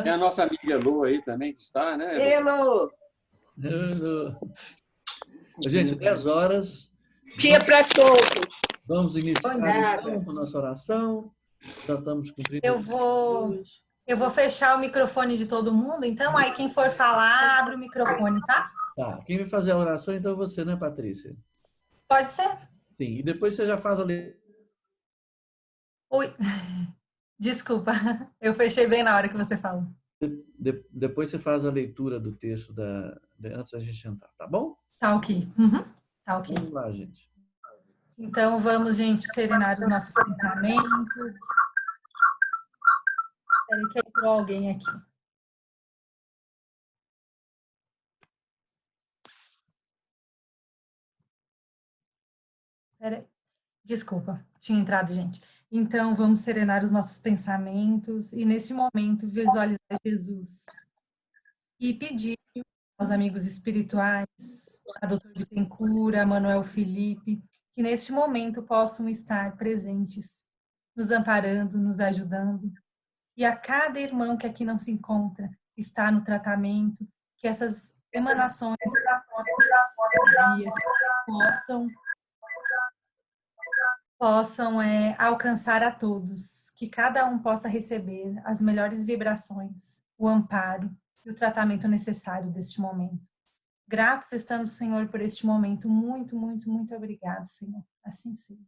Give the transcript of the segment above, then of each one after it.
Tem a nossa amiga Lu aí também que está, né? Hello! Gente, 10 horas. Dia para todos. Vamos iniciar Obrigada. então, com a nossa oração. Já estamos com 30 Eu vou fechar o microfone de todo mundo, então aí quem for falar, abre o microfone, tá? Tá. Quem vai fazer a oração, então, é você, né, Patrícia? Pode ser? Sim. E depois você já faz a Ui, desculpa, eu fechei bem na hora que você falou. depois você faz a leitura do texto antes da gente entrar, tá bom? Tá ok. Uhum. Tá ok. Vamos lá, gente. Então vamos, gente, serenar os nossos pensamentos. Espera que entrou alguém aqui. Peraí. Desculpa, tinha entrado, gente. Então, vamos serenar os nossos pensamentos e, nesse momento, visualizar Jesus e pedir aos amigos espirituais, a doutora Bittencourt, a Manuel Felipe, que neste momento possam estar presentes, nos amparando, nos ajudando. E a cada irmão que aqui não se encontra, está no tratamento, que essas emanações possam alcançar a todos, que cada um possa receber as melhores vibrações, o amparo e o tratamento necessário deste momento. Gratos estamos, Senhor, por este momento. Muito, muito, muito obrigado, Senhor. Assim seja.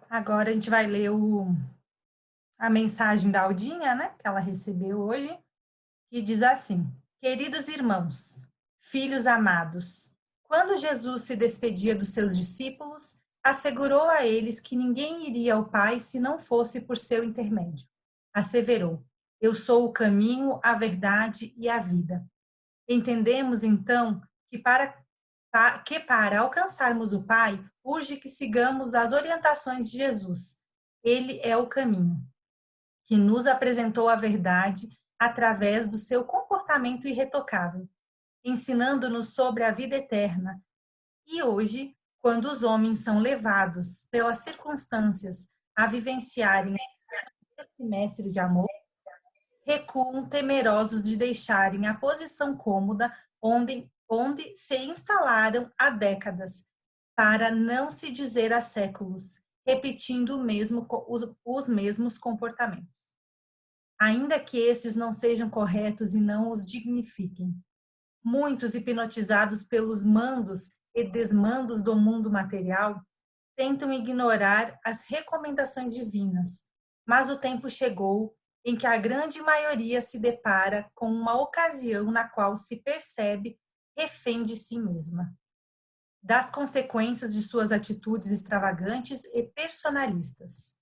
Agora a gente vai ler a mensagem da Aldinha, né, que ela recebeu hoje, que diz assim: Queridos irmãos, filhos amados, quando Jesus se despedia dos seus discípulos, assegurou a eles que ninguém iria ao Pai se não fosse por seu intermédio. Asseverou: Eu sou o caminho, a verdade e a vida. Entendemos, então, que para alcançarmos o Pai, urge que sigamos as orientações de Jesus. Ele é o caminho, que nos apresentou a verdade através do seu comportamento irretocável, ensinando-nos sobre a vida eterna. E hoje, quando os homens são levados pelas circunstâncias a vivenciarem esse mestre de amor, recuam temerosos de deixarem a posição cômoda onde se instalaram há décadas, para não se dizer há séculos, repetindo os mesmos comportamentos. Ainda que esses não sejam corretos e não os dignifiquem. Muitos, hipnotizados pelos mandos e desmandos do mundo material, tentam ignorar as recomendações divinas, mas o tempo chegou em que a grande maioria se depara com uma ocasião na qual se percebe refém de si mesma, das consequências de suas atitudes extravagantes e personalistas.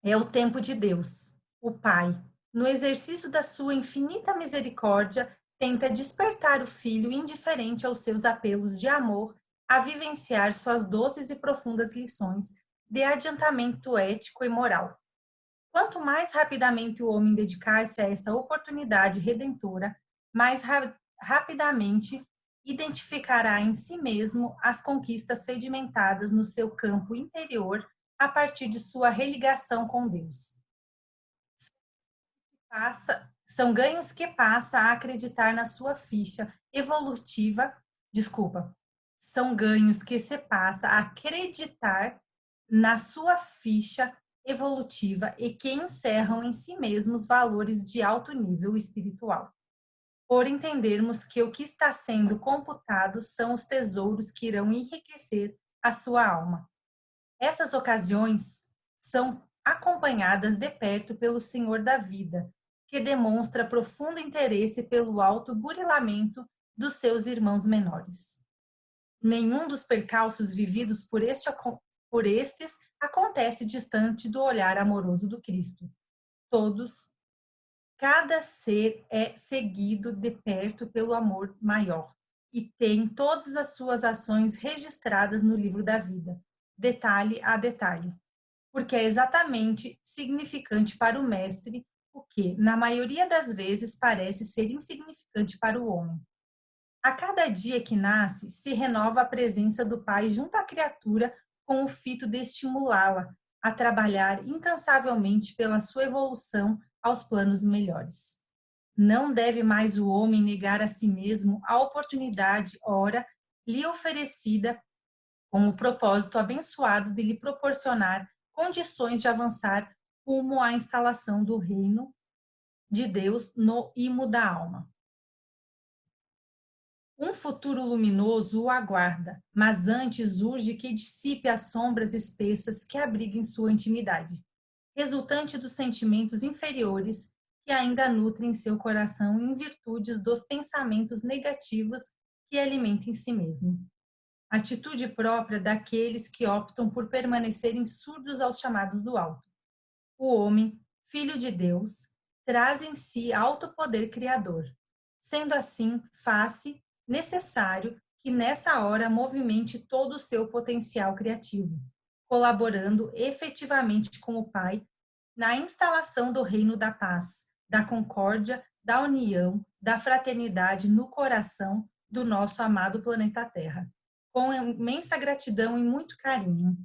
É o tempo de Deus, o Pai, no exercício da sua infinita misericórdia, tenta despertar o filho indiferente aos seus apelos de amor a vivenciar suas doces e profundas lições de adiantamento ético e moral. Quanto mais rapidamente o homem dedicar-se a esta oportunidade redentora, mais rapidamente identificará em si mesmo as conquistas sedimentadas no seu campo interior a partir de sua religação com Deus. São ganhos que passa a acreditar na sua ficha evolutiva, são ganhos que se passa a acreditar na sua ficha evolutiva e que encerram em si mesmos valores de alto nível espiritual. Por entendermos que o que está sendo computado são os tesouros que irão enriquecer a sua alma. Essas ocasiões são acompanhadas de perto pelo Senhor da vida, que demonstra profundo interesse pelo alto burilamento dos seus irmãos menores. Nenhum dos percalços vividos por estes acontece distante do olhar amoroso do Cristo. Cada ser é seguido de perto pelo amor maior e tem todas as suas ações registradas no livro da vida, detalhe a detalhe, porque é exatamente significante para o mestre o que, na maioria das vezes, parece ser insignificante para o homem. A cada dia que nasce, se renova a presença do Pai junto à criatura com o fito de estimulá-la a trabalhar incansavelmente pela sua evolução aos planos melhores. Não deve mais o homem negar a si mesmo a oportunidade, ora, lhe oferecida com o propósito abençoado de lhe proporcionar condições de avançar rumo à instalação do reino de Deus no imo da alma. Um futuro luminoso o aguarda, mas antes urge que dissipe as sombras espessas que abriguem sua intimidade, resultante dos sentimentos inferiores que ainda nutrem seu coração em virtude dos pensamentos negativos que alimenta em si mesmo. Atitude própria daqueles que optam por permanecerem surdos aos chamados do alto. O homem, filho de Deus, traz em si alto poder criador. Sendo assim, faz-se necessário que nessa hora movimente todo o seu potencial criativo, colaborando efetivamente com o Pai na instalação do reino da paz, da concórdia, da união, da fraternidade no coração do nosso amado planeta Terra. Com imensa gratidão e muito carinho,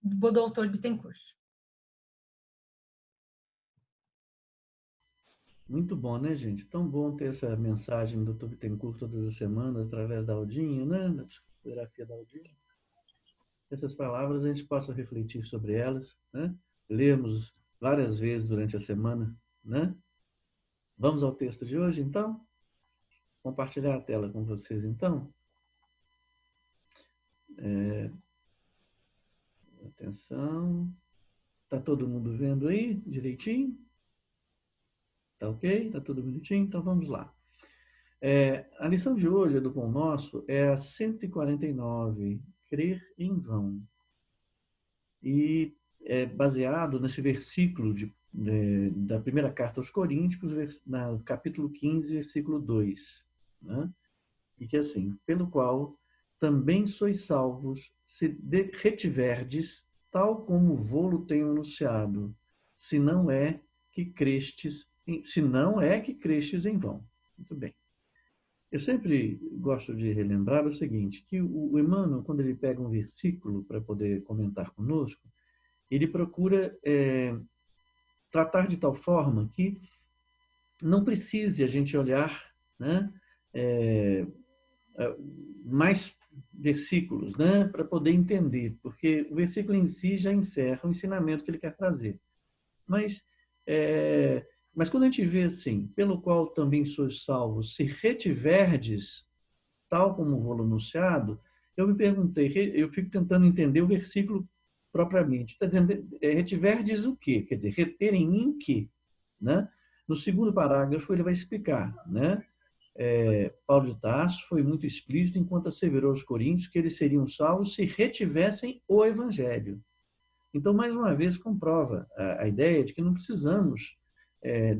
do Dr. Bittencourt. Muito bom, né, gente? Tão bom ter essa mensagem do Dr. Bittencourt todas as semanas, através da Aldinho, né? Da psicografia da Aldinho. Essas palavras a gente possa refletir sobre elas, né? Lermos várias vezes durante a semana, né? Vamos ao texto de hoje, então? Compartilhar a tela com vocês, então. Atenção. Tá todo mundo vendo aí direitinho? Tá ok? Tá tudo bonitinho? Então vamos lá. A lição de hoje do Pão Nosso é a 149, Crer em Vão. E é baseado nesse versículo da primeira carta aos Coríntios, no capítulo 15, versículo 2. Né? E que assim, pelo qual também sois salvos, se retiverdes, tal como o vô-lo tenho anunciado, se não é que crestes em vão. Muito bem. Eu sempre gosto de relembrar o seguinte, que o Emmanuel, quando ele pega um versículo para poder comentar conosco, ele procura tratar de tal forma que não precise a gente olhar, né, mais versículos, né, para poder entender, porque o versículo em si já encerra o ensinamento que ele quer trazer. Mas quando a gente vê assim, pelo qual também sois salvos, se retiverdes, tal como o anunciado, eu me perguntei, eu fico tentando entender o versículo propriamente. Está dizendo, retiverdes o quê? Quer dizer, reter em mim o quê? Né? No segundo parágrafo ele vai explicar, né? Paulo de Tarso foi muito explícito enquanto asseverou aos coríntios que eles seriam salvos se retivessem o Evangelho. Então, mais uma vez, comprova a ideia de que não precisamos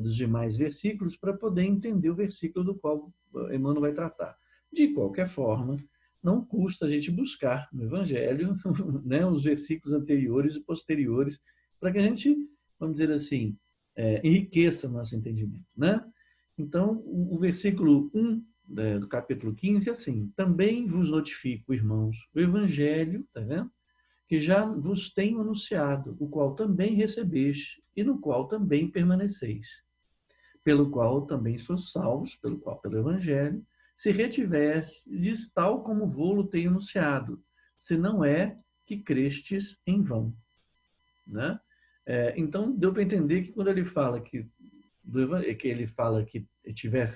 dos demais versículos para poder entender o versículo do qual Emmanuel vai tratar. De qualquer forma, não custa a gente buscar no Evangelho, né, os versículos anteriores e posteriores para que a gente, vamos dizer assim, enriqueça o nosso entendimento. Né? Então, o versículo 1 do capítulo 15 é assim: também vos notifico, irmãos, o Evangelho, tá vendo? Que já vos tenho anunciado, o qual também recebeste e no qual também permaneceis, pelo qual também sois salvos, pelo Evangelho, se retiverdes tal como vô-lo tenho anunciado, se não é que crestes em vão. Né? Então, deu para entender que quando ele fala que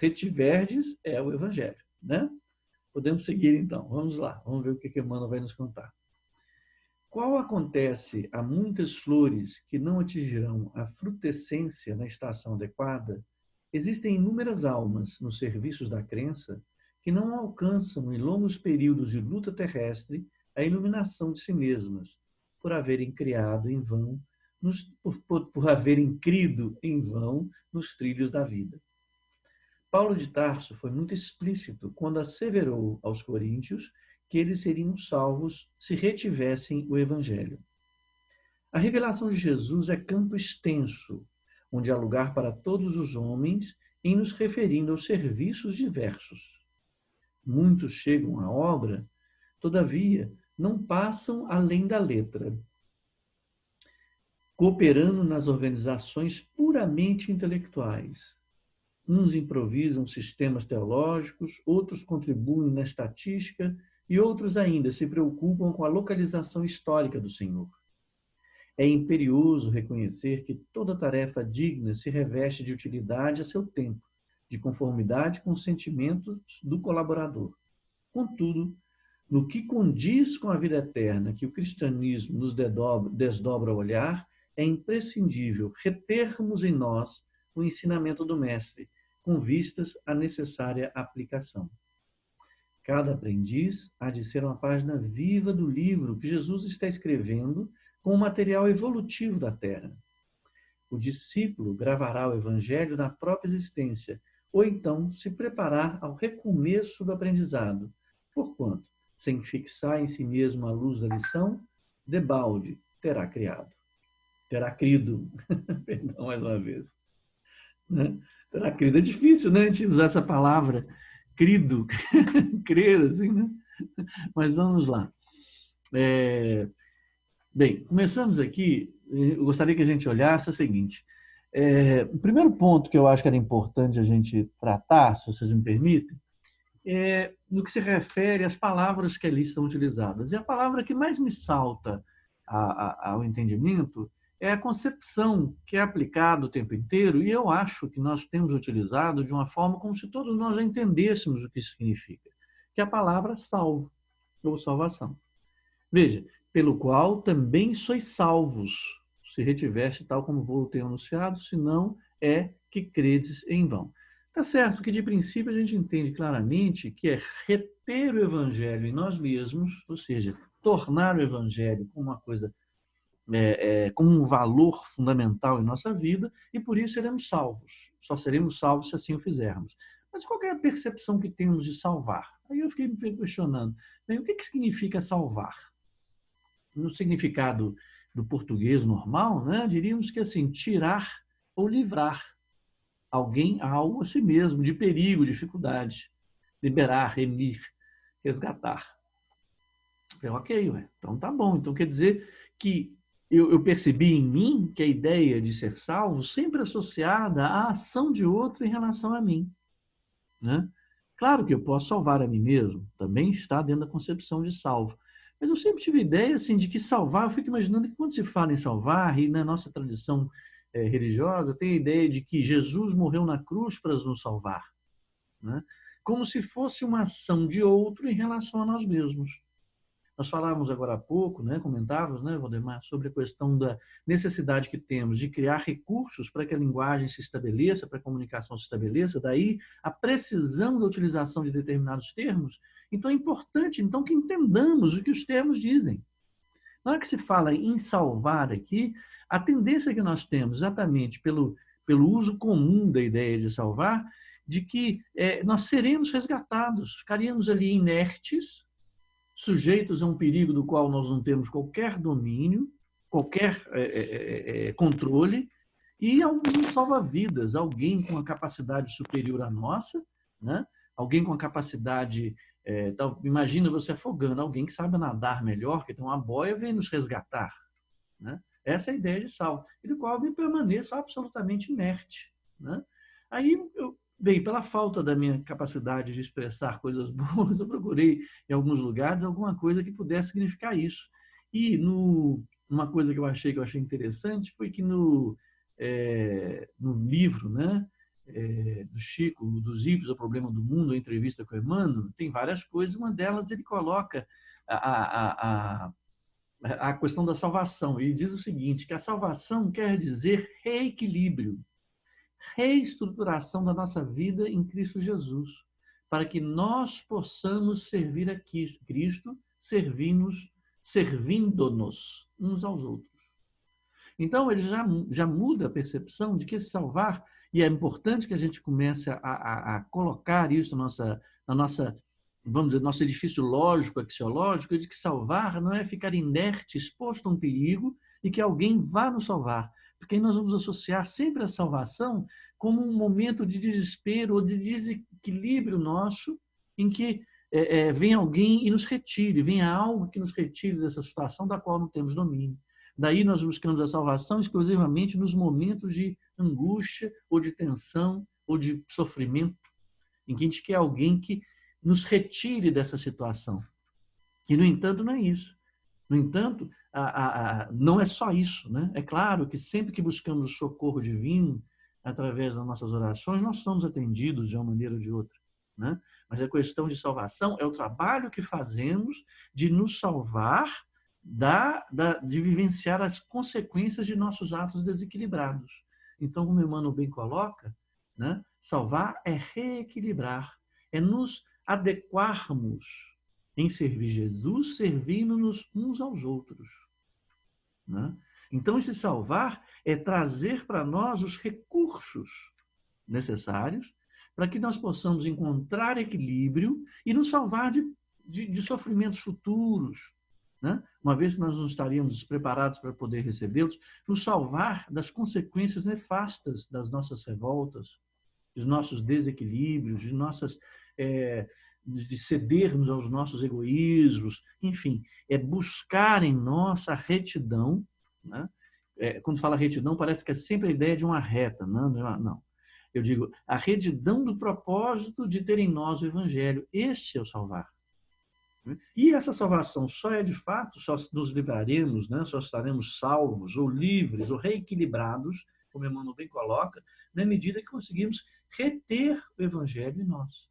retiverdes, é o Evangelho. Né? Podemos seguir, então. Vamos lá, vamos ver o que Emmanuel vai nos contar. Qual acontece a muitas flores que não atingirão a frutescência na estação adequada, existem inúmeras almas nos serviços da crença que não alcançam em longos períodos de luta terrestre a iluminação de si mesmas, por haverem criado em vão, por haverem crido em vão nos trilhos da vida. Paulo de Tarso foi muito explícito quando asseverou aos coríntios que eles seriam salvos se retivessem o Evangelho. A revelação de Jesus é campo extenso, onde há lugar para todos os homens em nos referindo aos serviços diversos. Muitos chegam à obra, todavia, não passam além da letra, cooperando nas organizações puramente intelectuais. Uns improvisam sistemas teológicos, outros contribuem na estatística e outros ainda se preocupam com a localização histórica do Senhor. É imperioso reconhecer que toda tarefa digna se reveste de utilidade a seu tempo, de conformidade com os sentimentos do colaborador. Contudo, no que condiz com a vida eterna que o cristianismo nos desdobra ao olhar, é imprescindível retermos em nós o ensinamento do Mestre, com vistas à necessária aplicação. Cada aprendiz há de ser uma página viva do livro que Jesus está escrevendo com o material evolutivo da Terra. O discípulo gravará o Evangelho na própria existência, ou então se preparar ao recomeço do aprendizado, porquanto, sem fixar em si mesmo a luz da lição, debalde terá criado. Terá crido. Perdão mais uma vez. Né? Terá crido. É difícil, né, a gente usar essa palavra, crido, crer, assim, né? Mas vamos lá. Bem, começamos aqui, eu gostaria que a gente olhasse o seguinte. O primeiro ponto que eu acho que era importante a gente tratar, se vocês me permitem, é no que se refere às palavras que ali estão utilizadas. E a palavra que mais me salta ao entendimento é a concepção que é aplicada o tempo inteiro, e eu acho que nós temos utilizado de uma forma como se todos nós já entendêssemos o que isso significa, que é a palavra salvo, ou salvação. Veja, pelo qual também sois salvos, se retiveste tal como vou ter anunciado, senão é que credes em vão. Tá certo que, de princípio, a gente entende claramente que é reter o Evangelho em nós mesmos, ou seja, tornar o Evangelho como uma coisa, como um valor fundamental em nossa vida, e por isso seremos salvos. Só seremos salvos se assim o fizermos. Mas qual é a percepção que temos de salvar? Aí eu fiquei me questionando, bem, o que significa salvar? No significado do português normal, né, diríamos que assim, tirar ou livrar alguém, algo a si mesmo, de perigo, dificuldade. Liberar, remir, resgatar. Ok, então tá bom. Então quer dizer que eu percebi em mim que a ideia de ser salvo sempre associada à ação de outro em relação a mim. Né? Claro que eu posso salvar a mim mesmo, também está dentro da concepção de salvo. Mas eu sempre tive a ideia assim, de que salvar, eu fico imaginando que quando se fala em salvar, e na nossa tradição religiosa, tem a ideia de que Jesus morreu na cruz para nos salvar. Né? Como se fosse uma ação de outro em relação a nós mesmos. Nós falávamos agora há pouco, né, comentávamos, né, Valdemar, sobre a questão da necessidade que temos de criar recursos para que a linguagem se estabeleça, para que a comunicação se estabeleça, daí a precisão da utilização de determinados termos. Então é importante então, que entendamos o que os termos dizem. Na hora que se fala em salvar aqui, a tendência que nós temos, exatamente pelo uso comum da ideia de salvar, de que nós seremos resgatados, ficaríamos ali inertes, sujeitos a um perigo do qual nós não temos qualquer domínio, qualquer controle, e algum salva-vidas, alguém com uma capacidade superior à nossa, né? Alguém com a capacidade... imagina você afogando, alguém que sabe nadar melhor, que tem uma boia, vem nos resgatar. Né? Essa é a ideia de salvo, e do qual eu permaneço absolutamente inerte. Né? Aí, bem, pela falta da minha capacidade de expressar coisas boas, eu procurei em alguns lugares alguma coisa que pudesse significar isso. E uma coisa que eu achei interessante foi que no livro, né, do Chico, dos Ímpios, O Problema do Mundo, a entrevista com o Emmanuel, tem várias coisas, uma delas ele coloca a questão da salvação. Ele diz o seguinte, que a salvação quer dizer reequilíbrio, reestruturação da nossa vida em Cristo Jesus, para que nós possamos servir a Cristo, servindo-nos uns aos outros. Então, ele já muda a percepção de que salvar, e é importante que a gente comece a colocar isso na nossa, vamos dizer, nosso edifício lógico, axiológico, de que salvar não é ficar inerte, exposto a um perigo, e que alguém vá nos salvar. Porque nós vamos associar sempre a salvação como um momento de desespero ou de desequilíbrio nosso, em que venha alguém e nos retire, venha algo que nos retire dessa situação da qual não temos domínio. Daí nós buscamos a salvação exclusivamente nos momentos de angústia, ou de tensão, ou de sofrimento, em que a gente quer alguém que nos retire dessa situação. E, no entanto, não é isso. No entanto, não é só isso, né? É claro que sempre que buscamos o socorro divino, através das nossas orações, nós somos atendidos de uma maneira ou de outra, né? Mas a questão de salvação é o trabalho que fazemos de nos salvar de vivenciar as consequências de nossos atos desequilibrados. Então, como o Emmanuel bem coloca, né? Salvar é reequilibrar, é nos adequarmos em servir Jesus, servindo-nos uns aos outros, né? Então, esse salvar é trazer para nós os recursos necessários para que nós possamos encontrar equilíbrio e nos salvar de sofrimentos futuros, né? Uma vez que nós não estaríamos despreparados para poder recebê-los, nos salvar das consequências nefastas das nossas revoltas, dos nossos desequilíbrios, de cedermos aos nossos egoísmos, enfim, é buscar em nós a retidão, né? Quando fala retidão, parece que é sempre a ideia de uma reta, não. Eu digo, a retidão do propósito de ter em nós o Evangelho. Este é o salvar. E essa salvação só é de fato, só nos livraremos, né? Só estaremos salvos, ou livres, ou reequilibrados, como Emmanuel bem coloca, na medida que conseguimos reter o Evangelho em nós.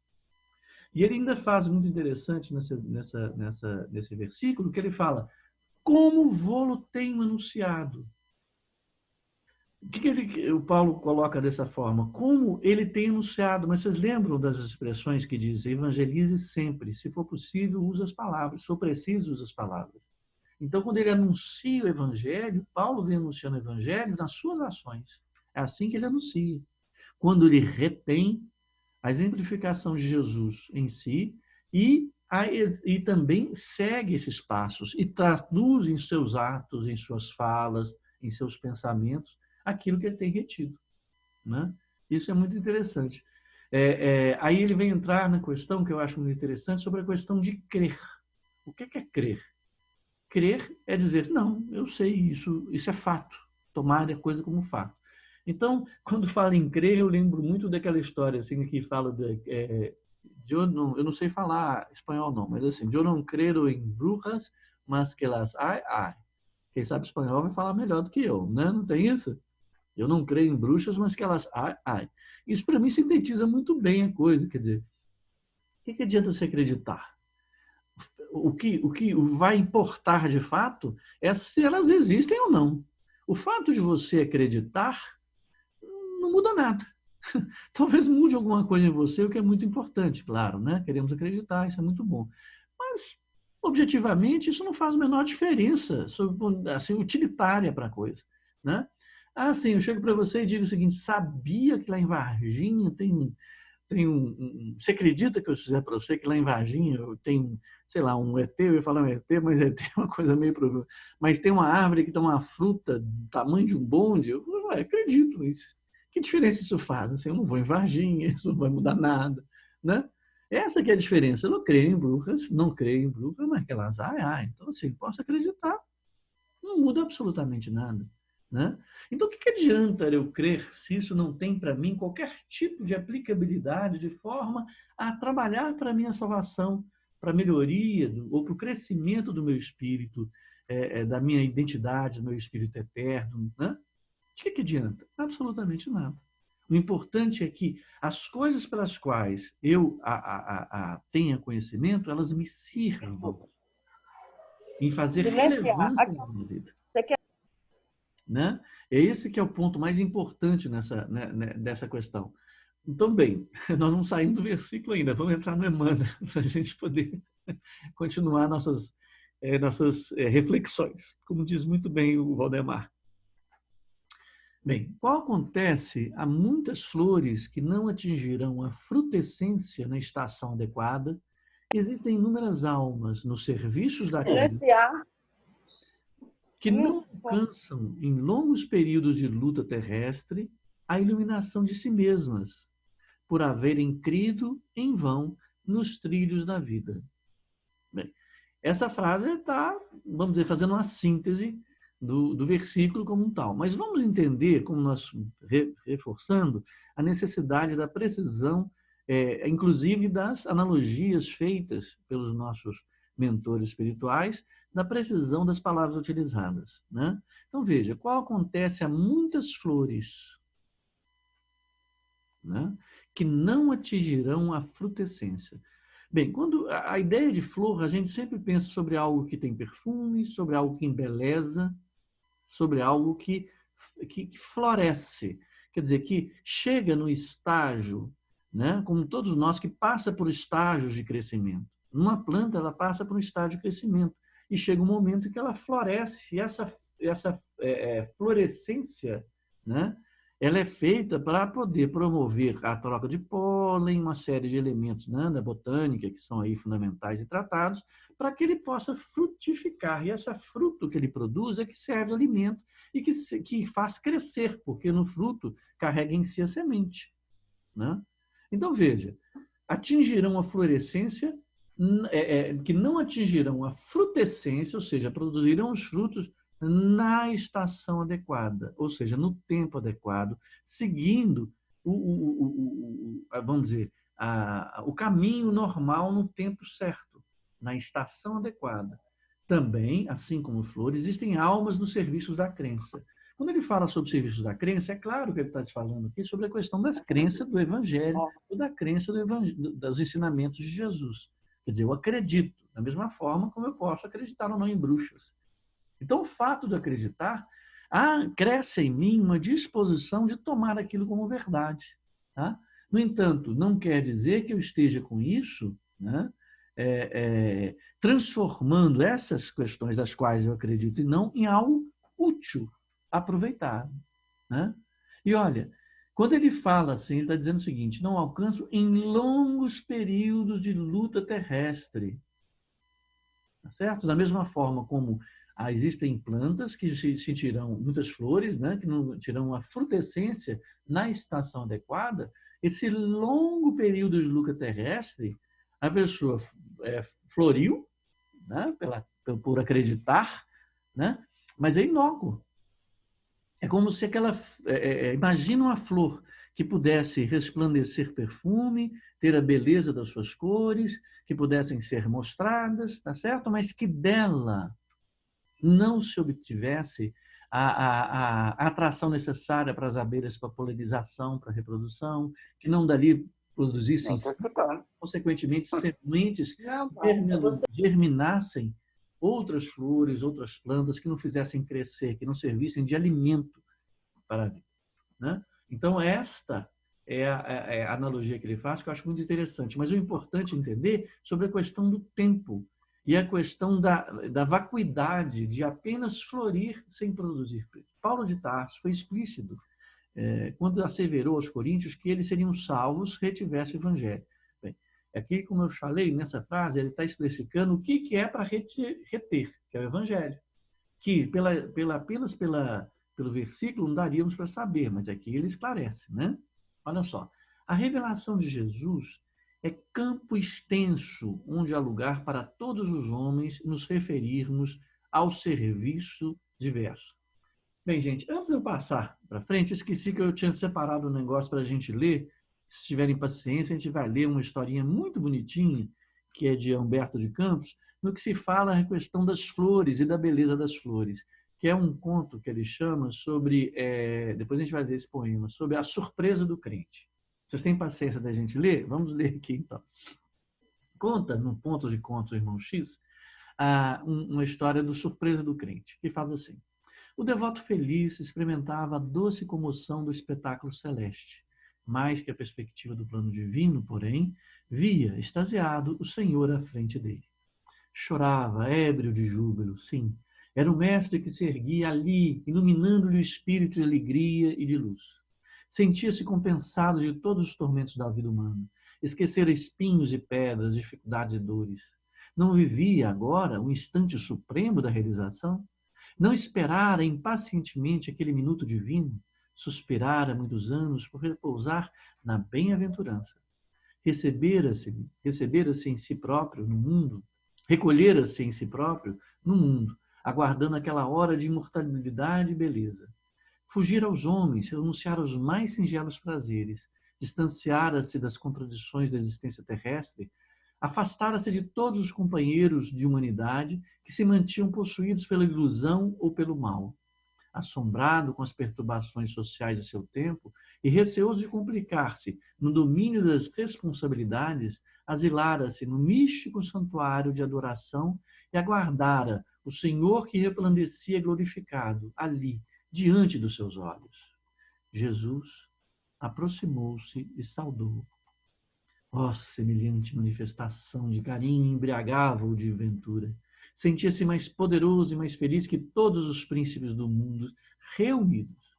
E ele ainda faz muito interessante nesse versículo, que ele fala, como vô-lo tenho anunciado. O que o Paulo coloca dessa forma? Como ele tem anunciado, mas vocês lembram das expressões que diz, evangelize sempre, se for possível, use as palavras, se for preciso, use as palavras. Então, quando ele anuncia o Evangelho, Paulo vem anunciando o Evangelho nas suas ações. É assim que ele anuncia. Quando ele retém a exemplificação de Jesus em si e também segue esses passos e traduz em seus atos, em suas falas, em seus pensamentos, aquilo que ele tem retido, né? Isso é muito interessante. Aí ele vem entrar na questão que eu acho muito interessante sobre a questão de crer. O que é crer? Crer é dizer, não, eu sei, isso é fato, tomar a coisa como fato. Então, quando falo em crer, eu lembro muito daquela história assim, que fala eu não sei falar espanhol não, mas assim, eu não creio em brujas, mas que elas ai. Quem sabe espanhol vai falar melhor do que eu, né? Não tem isso? Eu não creio em bruxas, mas que elas ai. Isso para mim sintetiza muito bem a coisa, quer dizer, o que adianta você acreditar? O que vai importar de fato é se elas existem ou não. O fato de você acreditar não muda nada. Talvez mude alguma coisa em você, o que é muito importante, claro, né? Queremos acreditar, isso é muito bom. Mas, objetivamente, isso não faz a menor diferença, assim, utilitária para a coisa, né? Sim, eu chego para você e digo o seguinte, sabia que lá em Varginha tem você acredita que eu disser para você que lá em Varginha tem, sei lá, um ET, eu ia falar um ET, mas ET é uma coisa meio provável. Mas tem uma árvore que dá uma fruta do tamanho de um bonde, eu acredito nisso. Que diferença isso faz? Assim, eu não vou em Varginha, isso não vai mudar nada, né? Essa que é a diferença. Eu não creio em bruxas, mas que elas, então assim, posso acreditar. Não muda absolutamente nada, né? Então, o que adianta eu crer se isso não tem para mim qualquer tipo de aplicabilidade de forma a trabalhar para a minha salvação, para a melhoria ou para o crescimento do meu espírito, da minha identidade, do meu espírito eterno, né? De que adianta? Absolutamente nada. O importante é que as coisas pelas quais eu tenha conhecimento, elas me sirvam em fazer relevância na minha vida. Né? É esse que é o ponto mais importante dessa questão. Então, bem, nós não saímos do versículo ainda, vamos entrar no Emmanuel para a gente poder continuar nossas reflexões, como diz muito bem o Valdemar. Bem, qual acontece a muitas flores que não atingirão a frutescência na estação adequada? Existem inúmeras almas nos serviços da caridade que não alcançam, em longos períodos de luta terrestre, a iluminação de si mesmas, por haverem crido em vão nos trilhos da vida. Bem, essa frase está, vamos dizer, fazendo uma síntese do versículo como um tal. Mas vamos entender, como nós reforçando, a necessidade da precisão, inclusive das analogias feitas pelos nossos mentores espirituais, da precisão das palavras utilizadas, né? Então, veja, qual acontece a muitas flores, né, que não atingirão a frutescência. Bem, quando a ideia de flor, a gente sempre pensa sobre algo que tem perfume, sobre algo que embeleza, sobre algo que floresce, quer dizer, que chega no estágio, né, como todos nós, que passa por estágios de crescimento. Uma planta, ela passa por um estágio de crescimento e chega um momento em que ela floresce, e essa florescência, né, ela é feita para poder promover a troca de pólen, uma série de elementos, né, da botânica, que são aí fundamentais e tratados, para que ele possa frutificar. E esse fruto que ele produz é que serve de alimento e que faz crescer, porque no fruto carrega em si a semente, né? Então, veja, atingirão a florescência, que não atingirão a frutescência, ou seja, produzirão os frutos na estação adequada, ou seja, no tempo adequado, seguindo vamos dizer, o caminho normal no tempo certo, na estação adequada. Também, assim como flores, existem almas nos serviços da crença. Quando ele fala sobre serviços da crença, é claro que ele está falando aqui sobre a questão das crenças do Evangelho, ou da crença dos ensinamentos de Jesus. Quer dizer, eu acredito, da mesma forma como eu posso acreditar ou não em bruxas. Então, o fato de acreditar, cresce em mim uma disposição de tomar aquilo como verdade. Tá? No entanto, não quer dizer que eu esteja com isso, né, transformando essas questões das quais eu acredito e não em algo útil, aproveitado. Né? E olha, quando ele fala assim, ele está dizendo o seguinte: não alcanço em longos períodos de luta terrestre. Tá certo? Da mesma forma como existem plantas que sentirão muitas flores, né, que não terão a frutescência na estação adequada, esse longo período de luta terrestre, a pessoa floriu, né, por acreditar, né, mas é inócuo. É como se imagina uma flor que pudesse resplandecer perfume, ter a beleza das suas cores, que pudessem ser mostradas, tá certo? Mas que dela não se obtivesse a atração necessária para as abelhas, para a polinização, para a reprodução, que não dali produzissem, consequentemente, sementes que germinassem outras flores, outras plantas que não fizessem crescer, que não servissem de alimento para a vida. Né? Então, esta é a analogia que ele faz, que eu acho muito interessante. Mas o importante é entender sobre a questão do tempo e a questão da vacuidade de apenas florir sem produzir. Paulo de Tarso foi explícito quando asseverou aos coríntios que eles seriam salvos se retivesse o evangelho. Bem, aqui, como eu falei, nessa frase, ele está especificando o que é para reter, que é o evangelho. Que apenas pelo versículo não daríamos para saber, mas aqui ele esclarece, né? Olha só, a revelação de Jesus é campo extenso onde há lugar para todos os homens nos referirmos ao serviço diverso. Bem, gente, antes de eu passar para frente, eu esqueci que eu tinha separado um negócio para a gente ler. Se tiverem paciência, a gente vai ler uma historinha muito bonitinha, que é de Humberto de Campos, no que se fala a questão das flores e da beleza das flores, que é um conto que ele chama sobre, depois a gente vai ver esse poema, sobre a surpresa do crente. Vocês têm paciência da gente ler? Vamos ler aqui, então. Conta, no Ponto de Contos, Irmão X, uma história do Surpresa do Crente, que faz assim. O devoto feliz experimentava a doce comoção do espetáculo celeste. Mais que a perspectiva do plano divino, porém, via, extasiado, o Senhor à frente dele. Chorava, ébrio de júbilo, sim. Era o mestre que se erguia ali, iluminando-lhe o espírito de alegria e de luz. Sentia-se compensado de todos os tormentos da vida humana. Esquecera espinhos e pedras, dificuldades e dores. Não vivia agora o instante supremo da realização? Não esperara impacientemente aquele minuto divino? Suspirara muitos anos por repousar na bem-aventurança. recebera-se em si próprio no mundo, recolhera-se em si próprio no mundo, aguardando aquela hora de imortalidade e beleza. Fugir aos homens, renunciar aos mais singelos prazeres, distanciara-se das contradições da existência terrestre, afastara-se de todos os companheiros de humanidade que se mantinham possuídos pela ilusão ou pelo mal. Assombrado com as perturbações sociais de seu tempo e receoso de complicar-se no domínio das responsabilidades, asilara-se no místico santuário de adoração e aguardara o Senhor que resplandecia glorificado ali, diante dos seus olhos. Jesus aproximou-se e saudou. Oh, semelhante manifestação de carinho embriagava-o de ventura. Sentia-se mais poderoso e mais feliz que todos os príncipes do mundo reunidos.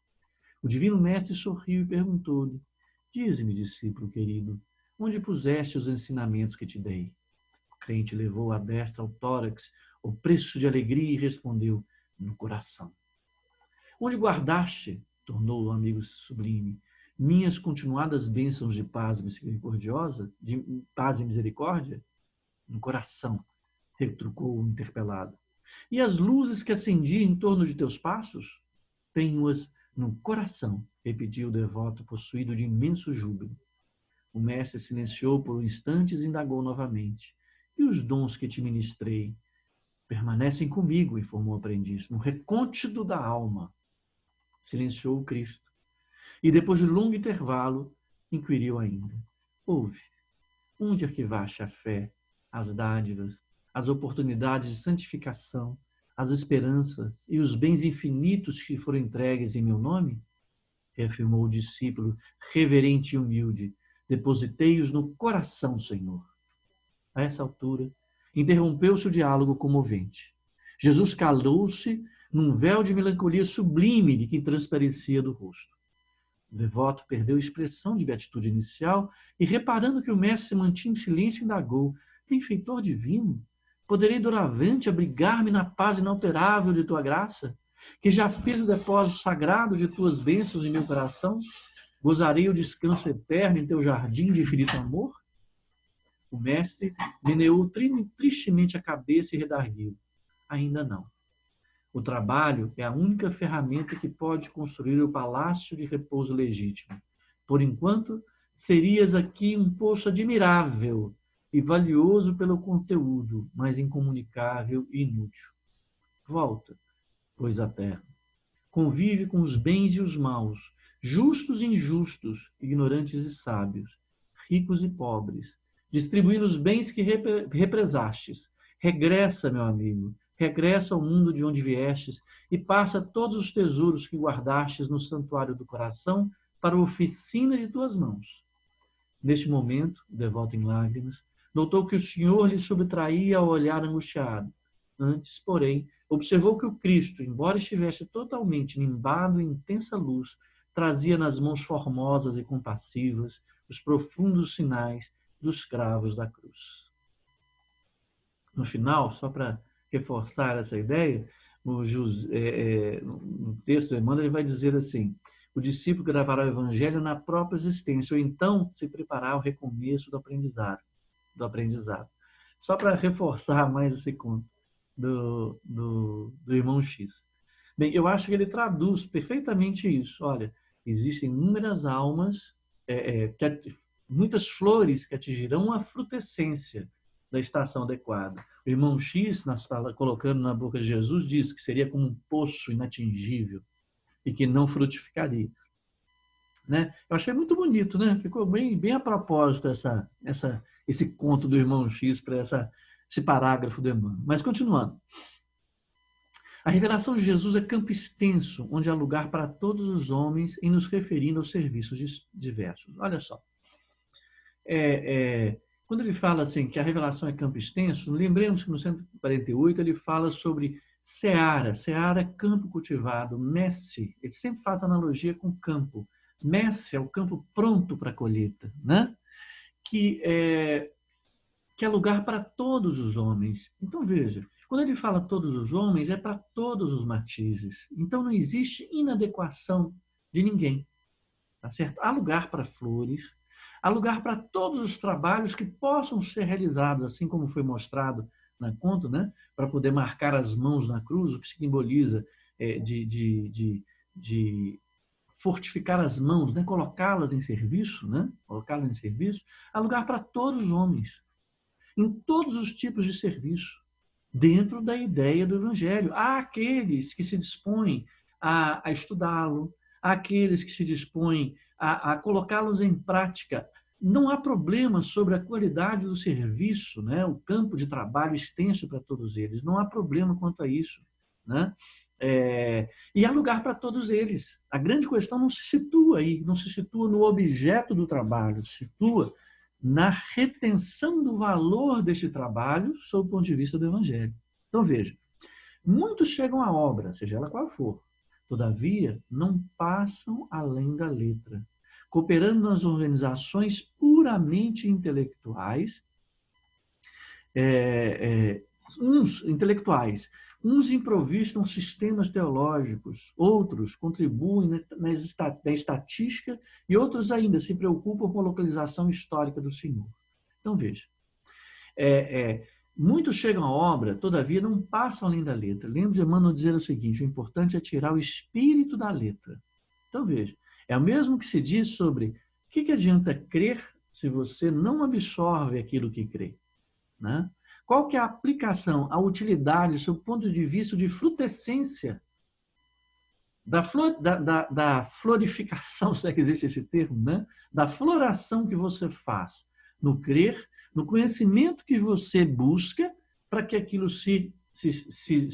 O divino mestre sorriu e perguntou-lhe: dize-me, discípulo querido, onde puseste os ensinamentos que te dei? O crente levou a destra ao tórax o preço de alegria e respondeu: no coração. Onde guardaste, tornou o amigo sublime, minhas continuadas bênçãos de paz misericordiosa, de paz e misericórdia? No coração, retrucou o interpelado. E as luzes que acendi em torno de teus passos? Tenho-as no coração, repetiu o devoto possuído de imenso júbilo. O mestre silenciou por instantes e indagou novamente. E os dons que te ministrei? Permanecem comigo, informou o aprendiz, no recôndito da alma. Silenciou o Cristo. E depois de longo intervalo, inquiriu ainda. Ouve, onde arquivaste a fé, as dádivas, as oportunidades de santificação, as esperanças e os bens infinitos que foram entregues em meu nome? Reafirmou o discípulo, reverente e humilde. Depositei-os no coração, Senhor. A essa altura, interrompeu-se o diálogo comovente. Jesus calou-se num véu de melancolia sublime que transparecia do rosto. O devoto perdeu a expressão de beatitude inicial e, reparando que o mestre se mantinha em silêncio, indagou: benfeitor divino, poderei doravante abrigar-me na paz inalterável de tua graça, que já fiz o depósito sagrado de tuas bênçãos em meu coração? Gozarei o descanso eterno em teu jardim de infinito amor? O mestre meneou tristemente a cabeça e redarguiu: ainda não. O trabalho é a única ferramenta que pode construir o palácio de repouso legítimo. Por enquanto, serias aqui um poço admirável e valioso pelo conteúdo, mas incomunicável e inútil. Volta, pois, à terra. Convive com os bens e os maus, justos e injustos, ignorantes e sábios, ricos e pobres, distribuindo os bens que represastes. Regressa, meu amigo, regressa ao mundo de onde viestes e passa todos os tesouros que guardastes no santuário do coração para a oficina de tuas mãos. Neste momento, o devoto em lágrimas, notou que o Senhor lhe subtraía ao olhar angustiado. Antes, porém, observou que o Cristo, embora estivesse totalmente nimbado em intensa luz, trazia nas mãos formosas e compassivas os profundos sinais dos cravos da cruz. No final, só para reforçar essa ideia, no texto do Emmanuel, ele vai dizer assim: o discípulo gravará o evangelho na própria existência, ou então se preparar ao recomeço do aprendizado. Só para reforçar mais esse conto do irmão X. Bem, eu acho que ele traduz perfeitamente isso. Olha, existem inúmeras almas, muitas flores que atingirão a frutescência da estação adequada. O irmão X, colocando na boca de Jesus, diz que seria como um poço inatingível e que não frutificaria. Né? Eu achei muito bonito, né? Ficou bem a propósito esse conto do irmão X para esse parágrafo do Emmanuel. Mas continuando. A revelação de Jesus é campo extenso, onde há lugar para todos os homens em nos referindo aos serviços diversos. Olha só. Quando ele fala assim que a revelação é campo extenso, lembremos que no 148 ele fala sobre seara. Seara é campo cultivado. Messe, ele sempre faz analogia com campo. Messe é o campo pronto para a colheita, né? Que é lugar para todos os homens. Então, veja, quando ele fala todos os homens, é para todos os matizes. Então, não existe inadequação de ninguém. Tá certo? Há lugar para flores, Há lugar para todos os trabalhos que possam ser realizados, assim como foi mostrado na conta, né? Para poder marcar as mãos na cruz, o que simboliza de fortificar as mãos, né? Colocá-las em serviço, né? Colocá-las em serviço. Há lugar para todos os homens, em todos os tipos de serviço, dentro da ideia do Evangelho. Há aqueles que se dispõem a estudá-lo, há aqueles que se dispõem a colocá-los em prática. Não há problema sobre a qualidade do serviço, né? O campo de trabalho extenso para todos eles. Não há problema quanto a isso, né? E há lugar para todos eles. A grande questão não se situa aí, não se situa no objeto do trabalho, se situa na retenção do valor deste trabalho sob o ponto de vista do Evangelho. Então, veja, muitos chegam à obra, seja ela qual for, todavia não passam além da letra, cooperando nas organizações puramente intelectuais, uns improvisam sistemas teológicos, outros contribuem na estatística e outros ainda se preocupam com a localização histórica do Senhor. Então, veja, muitos chegam à obra, todavia não passam além da letra. Lembro de Emmanuel dizer o seguinte: o importante é tirar o espírito da letra. Então, veja, é o mesmo que se diz sobre o que adianta crer se você não absorve aquilo que crê, né? Qual que é a aplicação, a utilidade, sob o ponto de vista de frutescência, da florificação, se é que existe esse termo, né? Da floração que você faz no crer, no conhecimento que você busca para que aquilo se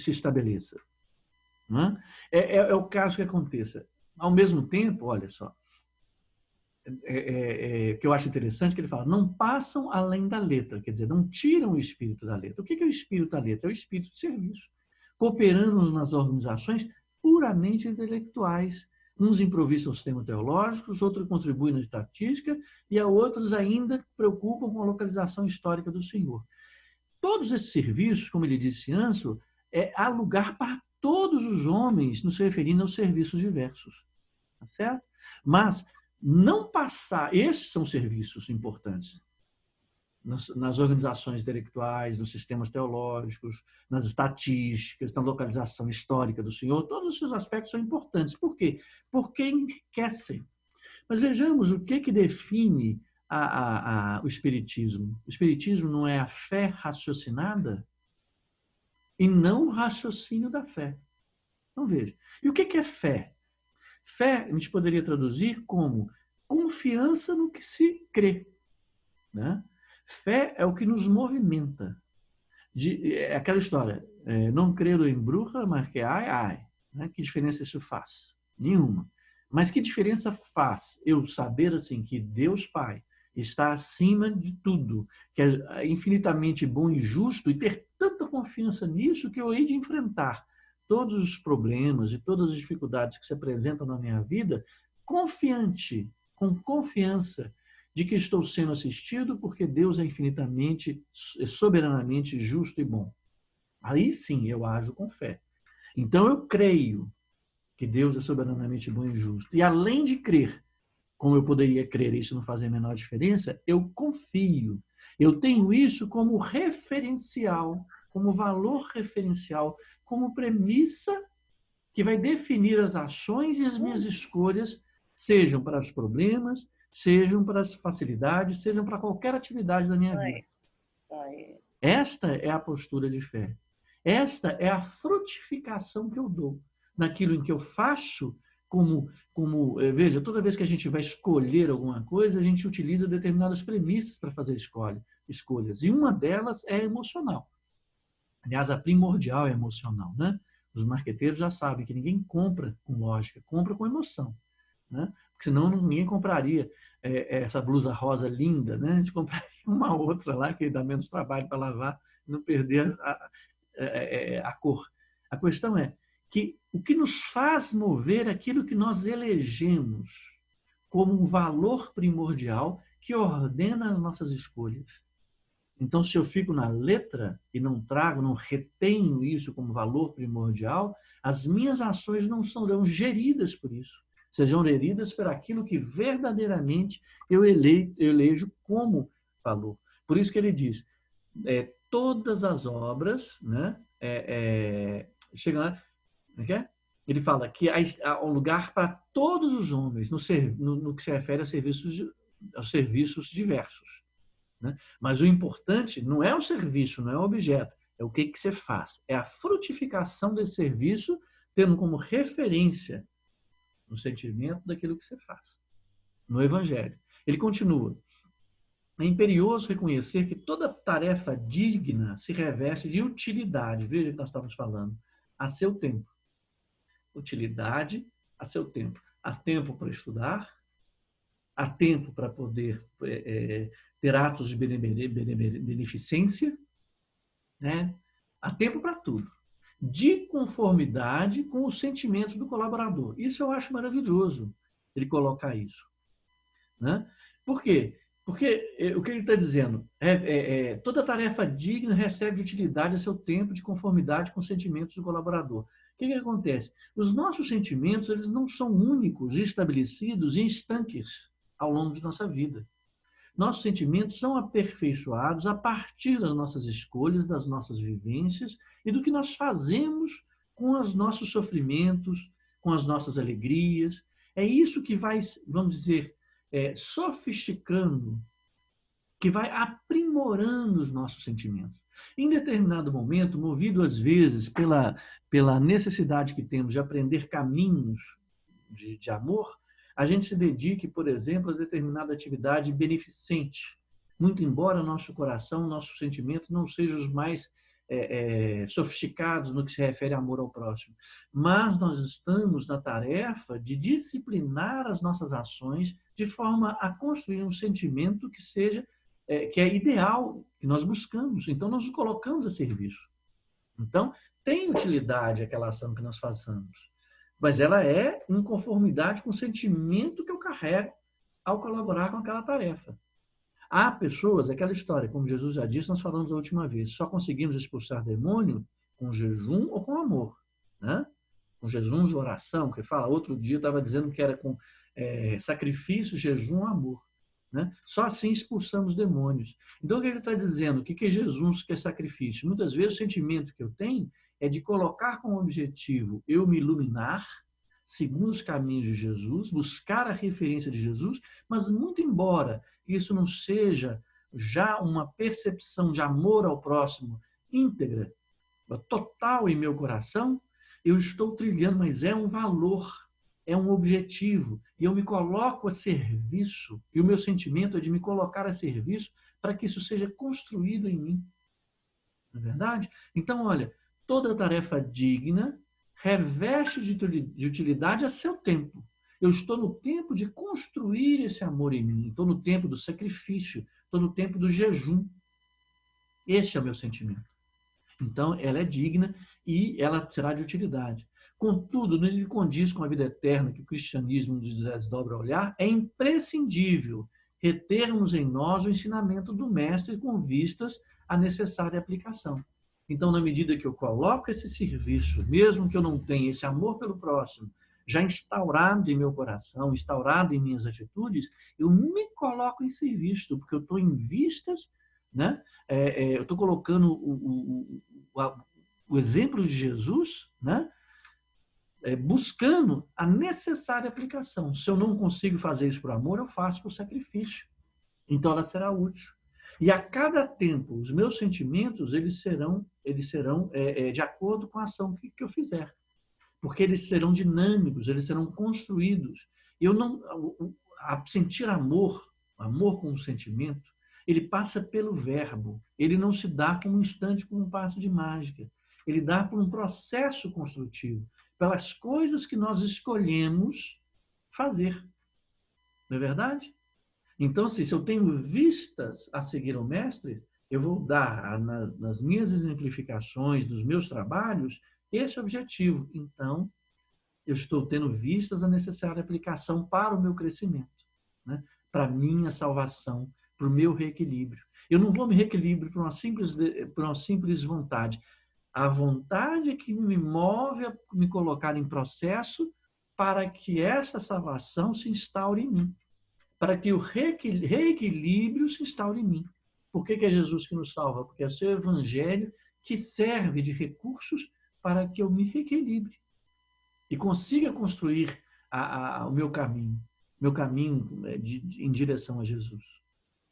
estabeleça. Né? É o caso que aconteça. Ao mesmo tempo, olha só, que eu acho interessante, que ele fala, não passam além da letra, quer dizer, não tiram o espírito da letra. O que é o espírito da letra? É o espírito de serviço, cooperando nas organizações puramente intelectuais. Uns improvisam sistemas teológicos, outros contribuem na estatística, e há outros ainda preocupam com a localização histórica do Senhor. Todos esses serviços, como ele disse antes, há lugar para todos os homens, nos referindo aos serviços diversos. Tá certo? Mas não passar, esses são serviços importantes, nas organizações intelectuais, nos sistemas teológicos, nas estatísticas, na localização histórica do Senhor, todos esses aspectos são importantes. Por quê? Porque enriquecem. Mas vejamos o que define o Espiritismo. O Espiritismo não é a fé raciocinada e não o raciocínio da fé. Então veja, e o que é fé? Fé, a gente poderia traduzir como confiança no que se crê, né? Fé é o que nos movimenta. É aquela história, não creio em bruxa, mas que ai. Né? Que diferença isso faz? Nenhuma. Mas que diferença faz eu saber assim que Deus Pai está acima de tudo, que é infinitamente bom e justo, e ter tanta confiança nisso que eu hei de enfrentar todos os problemas e todas as dificuldades que se apresentam na minha vida, confiante, com confiança de que estou sendo assistido porque Deus é infinitamente, soberanamente justo e bom. Aí sim eu ajo com fé. Então eu creio que Deus é soberanamente bom e justo. E além de crer, como eu poderia crer, isso não faz a menor diferença, eu confio. Eu tenho isso como referencial, como valor referencial, como premissa que vai definir as ações e as minhas escolhas, sejam para os problemas, sejam para as facilidades, sejam para qualquer atividade da minha vida. Esta é a postura de fé. Esta é a frutificação que eu dou naquilo em que eu faço, veja, toda vez que a gente vai escolher alguma coisa, a gente utiliza determinadas premissas para fazer escolhas. E uma delas é emocional. Aliás, a primordial é emocional, né? Os marqueteiros já sabem que ninguém compra com lógica, compra com emoção, né? Porque senão ninguém compraria essa blusa rosa linda, né? A gente compraria uma outra lá que dá menos trabalho para lavar, não perder a cor. A questão é que o que nos faz mover é aquilo que nós elegemos como um valor primordial que ordena as nossas escolhas. Então, se eu fico na letra e não retenho isso como valor primordial, as minhas ações não serão geridas por isso. sejam geridas por aquilo que verdadeiramente eu elejo como valor. Por isso que ele diz, todas as obras, né, chegam lá, ele fala que há um lugar para todos os homens no que se refere aos serviços diversos. Né? Mas o importante não é o serviço, não é o objeto, é o que você faz. É a frutificação desse serviço, tendo como referência o sentimento daquilo que você faz. No Evangelho. Ele continua. É imperioso reconhecer que toda tarefa digna se reveste de utilidade. Veja o que nós estamos falando. A seu tempo. Utilidade a seu tempo. Há tempo para estudar, há tempo para poder ter atos de beneficência, né? Há tempo para tudo. De conformidade com os sentimentos do colaborador. Isso eu acho maravilhoso, ele colocar isso. Né? Por quê? Porque o que ele está dizendo? Toda tarefa digna recebe utilidade a seu tempo de conformidade com os sentimentos do colaborador. O que acontece? Os nossos sentimentos, eles não são únicos, estabelecidos e estanques ao longo de nossa vida. Nossos sentimentos são aperfeiçoados a partir das nossas escolhas, das nossas vivências e do que nós fazemos com os nossos sofrimentos, com as nossas alegrias. É isso que vai, vamos dizer, sofisticando, que vai aprimorando os nossos sentimentos. Em determinado momento, movido às vezes pela necessidade que temos de aprender caminhos de amor, a gente se dedique, por exemplo, a determinada atividade beneficente. Muito embora nosso coração, nossos sentimentos não sejam os mais sofisticados no que se refere a amor ao próximo. Mas nós estamos na tarefa de disciplinar as nossas ações de forma a construir um sentimento que seja, que é ideal, que nós buscamos. Então, nós nos colocamos a serviço. Então, tem utilidade aquela ação que nós façamos. Mas ela é em conformidade com o sentimento que eu carrego ao colaborar com aquela tarefa. Há pessoas, aquela história, como Jesus já disse, nós falamos a última vez, só conseguimos expulsar demônio com jejum ou com amor. Né? Com jejum de oração, que fala, outro dia estava dizendo que era com sacrifício, jejum, amor. Né? Só assim expulsamos demônios. Então, o que ele está dizendo? O que é jejum, o que é sacrifício? Muitas vezes o sentimento que eu tenho é de colocar como objetivo eu me iluminar, segundo os caminhos de Jesus, buscar a referência de Jesus, mas muito embora isso não seja já uma percepção de amor ao próximo íntegra, total em meu coração, eu estou trilhando, mas é um valor, é um objetivo, e eu me coloco a serviço, e o meu sentimento é de me colocar a serviço para que isso seja construído em mim. Não é verdade? Então, olha, toda tarefa digna reveste de utilidade a seu tempo. Eu estou no tempo de construir esse amor em mim. Estou no tempo do sacrifício. Estou no tempo do jejum. Esse é o meu sentimento. Então, ela é digna e ela será de utilidade. Contudo, no que condiz com a vida eterna que o cristianismo nos desdobra a olhar, é imprescindível retermos em nós o ensinamento do mestre com vistas à necessária aplicação. Então, na medida que eu coloco esse serviço, mesmo que eu não tenha esse amor pelo próximo, já instaurado em meu coração, instaurado em minhas atitudes, eu me coloco em serviço, porque eu estou em vistas, né? Eu estou colocando o exemplo de Jesus, né? Buscando a necessária aplicação. Se eu não consigo fazer isso por amor, eu faço por sacrifício. Então, ela será útil. E a cada tempo, os meus sentimentos, eles serão de acordo com a ação que eu fizer. Porque eles serão dinâmicos, eles serão construídos. Sentir amor como sentimento, ele passa pelo verbo. Ele não se dá como um instante, como um passo de mágica. Ele dá por um processo construtivo, pelas coisas que nós escolhemos fazer. Não é verdade? Então, se eu tenho vistas a seguir o mestre, eu vou dar nas minhas exemplificações, dos meus trabalhos, esse objetivo. Então, eu estou tendo vistas a necessária aplicação para o meu crescimento, né? Para a minha salvação, para o meu reequilíbrio. Eu não vou me reequilibrar por uma simples vontade. A vontade que me move a me colocar em processo para que essa salvação se instaure em mim, para que o reequilíbrio se instaure em mim. Por que é Jesus que nos salva? Porque é o seu evangelho que serve de recursos para que eu me reequilibre e consiga construir o meu caminho em direção a Jesus.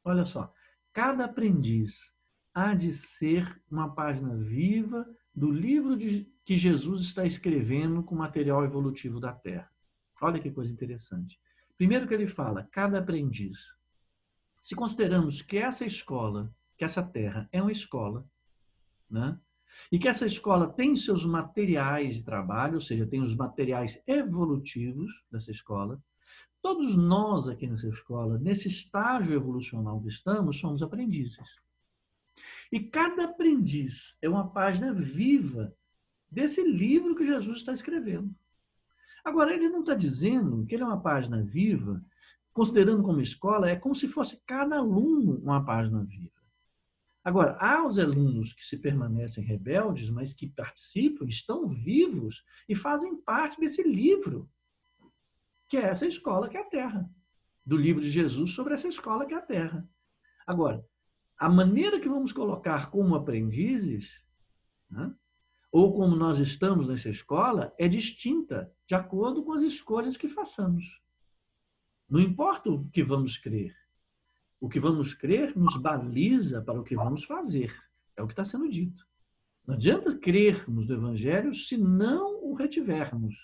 Olha só, cada aprendiz há de ser uma página viva do livro que Jesus está escrevendo com o material evolutivo da Terra. Olha que coisa interessante. Primeiro que ele fala, cada aprendiz. Se consideramos que essa escola, que essa Terra é uma escola, né? E que essa escola tem seus materiais de trabalho, ou seja, tem os materiais evolutivos dessa escola, todos nós aqui nessa escola, nesse estágio evolucional que estamos, somos aprendizes. E cada aprendiz é uma página viva desse livro que Jesus está escrevendo. Agora, ele não está dizendo que ele é uma página viva, considerando como escola, é como se fosse cada aluno uma página viva. Agora, há os alunos que se permanecem rebeldes, mas que participam, estão vivos e fazem parte desse livro, que é essa escola que é a Terra, do livro de Jesus sobre essa escola que é a Terra. Agora, a maneira que vamos colocar como aprendizes, né, ou como nós estamos nessa escola, é distinta, de acordo com as escolhas que façamos. Não importa o que vamos crer. O que vamos crer nos baliza para o que vamos fazer. É o que está sendo dito. Não adianta crermos no Evangelho se não o retivermos.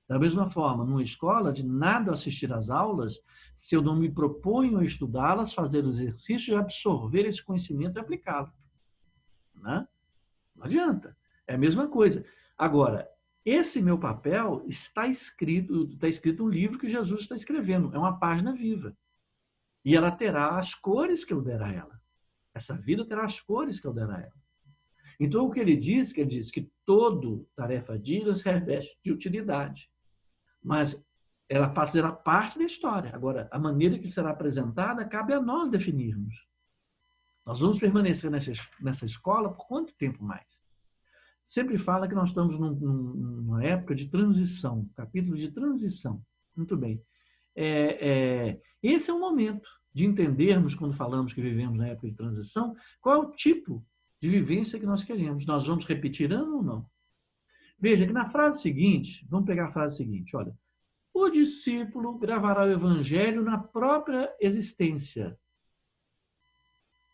Da mesma forma, numa escola, de nada assistir às aulas se eu não me proponho a estudá-las, fazer exercícios e absorver esse conhecimento e aplicá-lo. Né? Não adianta. É a mesma coisa. Agora, esse meu papel está escrito no livro que Jesus está escrevendo. É uma página viva. E ela terá as cores que eu der a ela. Essa vida terá as cores que eu der a ela. Então, o que ele diz que toda tarefa digna se reveste de utilidade. Mas ela fazerá parte da história. Agora, a maneira que será apresentada, cabe a nós definirmos. Nós vamos permanecer nessa escola por quanto tempo mais? Sempre fala que nós estamos numa época de transição, capítulo de transição. Muito bem. Esse é o momento de entendermos, quando falamos que vivemos na época de transição, qual é o tipo de vivência que nós queremos. Nós vamos repetir ano ou não? Veja que na frase seguinte, vamos pegar a frase seguinte, olha. O discípulo gravará o evangelho na própria existência.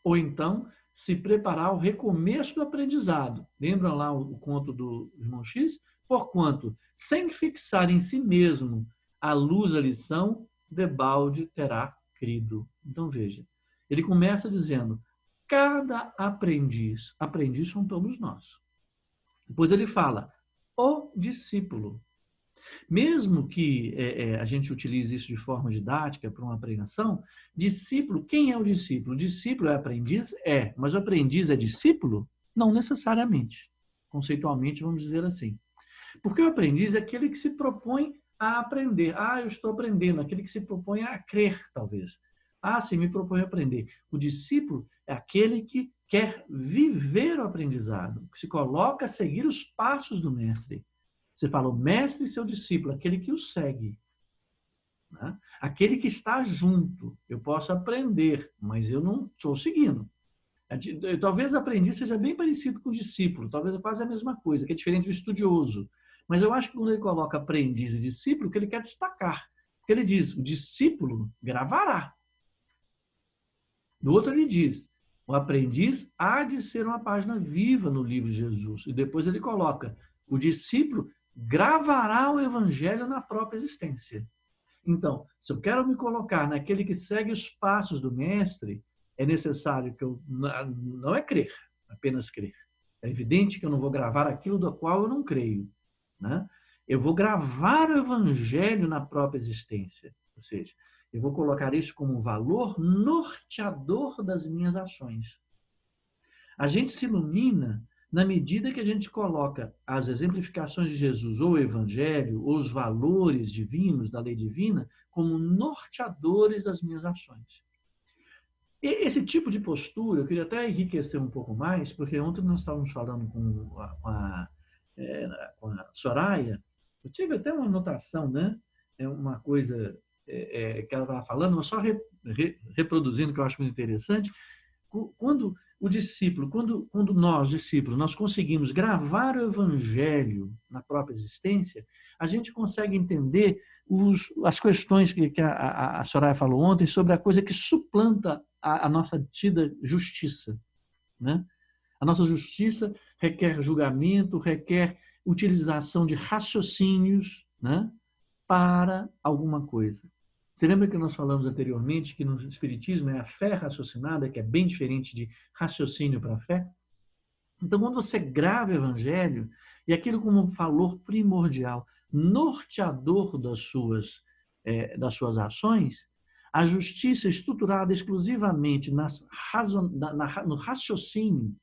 Ou então, se preparar ao recomeço do aprendizado. Lembram lá o conto do irmão X? Porquanto, sem fixar em si mesmo a luz da lição, debalde terá crido. Então, veja, ele começa dizendo, cada aprendiz são todos nós. Depois ele fala, o discípulo. Mesmo que a gente utilize isso de forma didática para uma pregação, discípulo, quem é o discípulo? O discípulo é aprendiz? É. Mas o aprendiz é discípulo? Não necessariamente. Conceitualmente, vamos dizer assim. Porque o aprendiz é aquele que se propõe a aprender. Ah, eu estou aprendendo. Aquele que se propõe a crer, talvez. Ah, sim, me propõe a aprender. O discípulo é aquele que quer viver o aprendizado, que se coloca a seguir os passos do mestre. Você fala, o mestre e seu discípulo, aquele que o segue. Né? Aquele que está junto. Eu posso aprender, mas eu não estou seguindo. Talvez o aprendiz seja bem parecido com o discípulo, talvez é quase a mesma coisa, que é diferente do estudioso. Mas eu acho que quando ele coloca aprendiz e discípulo, que ele quer destacar. Porque ele diz, o discípulo gravará. No outro ele diz, o aprendiz há de ser uma página viva no livro de Jesus. E depois ele coloca, o discípulo gravará o evangelho na própria existência. Então, se eu quero me colocar naquele que segue os passos do mestre, é necessário que eu não é crer, apenas crer. É evidente que eu não vou gravar aquilo do qual eu não creio. Né? Eu vou gravar o evangelho na própria existência. Ou seja, eu vou colocar isso como um valor norteador das minhas ações. A gente se ilumina na medida que a gente coloca as exemplificações de Jesus, ou o Evangelho, ou os valores divinos da lei divina, como norteadores das minhas ações. E esse tipo de postura, eu queria até enriquecer um pouco mais, porque ontem nós estávamos falando com a Soraya, Eu tive até uma anotação, né? É uma coisa que ela estava falando, mas só reproduzindo, que eu acho muito interessante. Quando o discípulo, quando nós, discípulos, nós conseguimos gravar o evangelho na própria existência, a gente consegue entender as questões que a Soraya falou ontem sobre a coisa que suplanta a nossa tida justiça, né? A nossa justiça requer julgamento, requer utilização de raciocínios, né, para alguma coisa. Você lembra que nós falamos anteriormente que no Espiritismo é a fé raciocinada, que é bem diferente de raciocínio para a fé? Então, quando você grava o Evangelho, e aquilo como um valor primordial, norteador das suas ações, a justiça estruturada exclusivamente no raciocínio,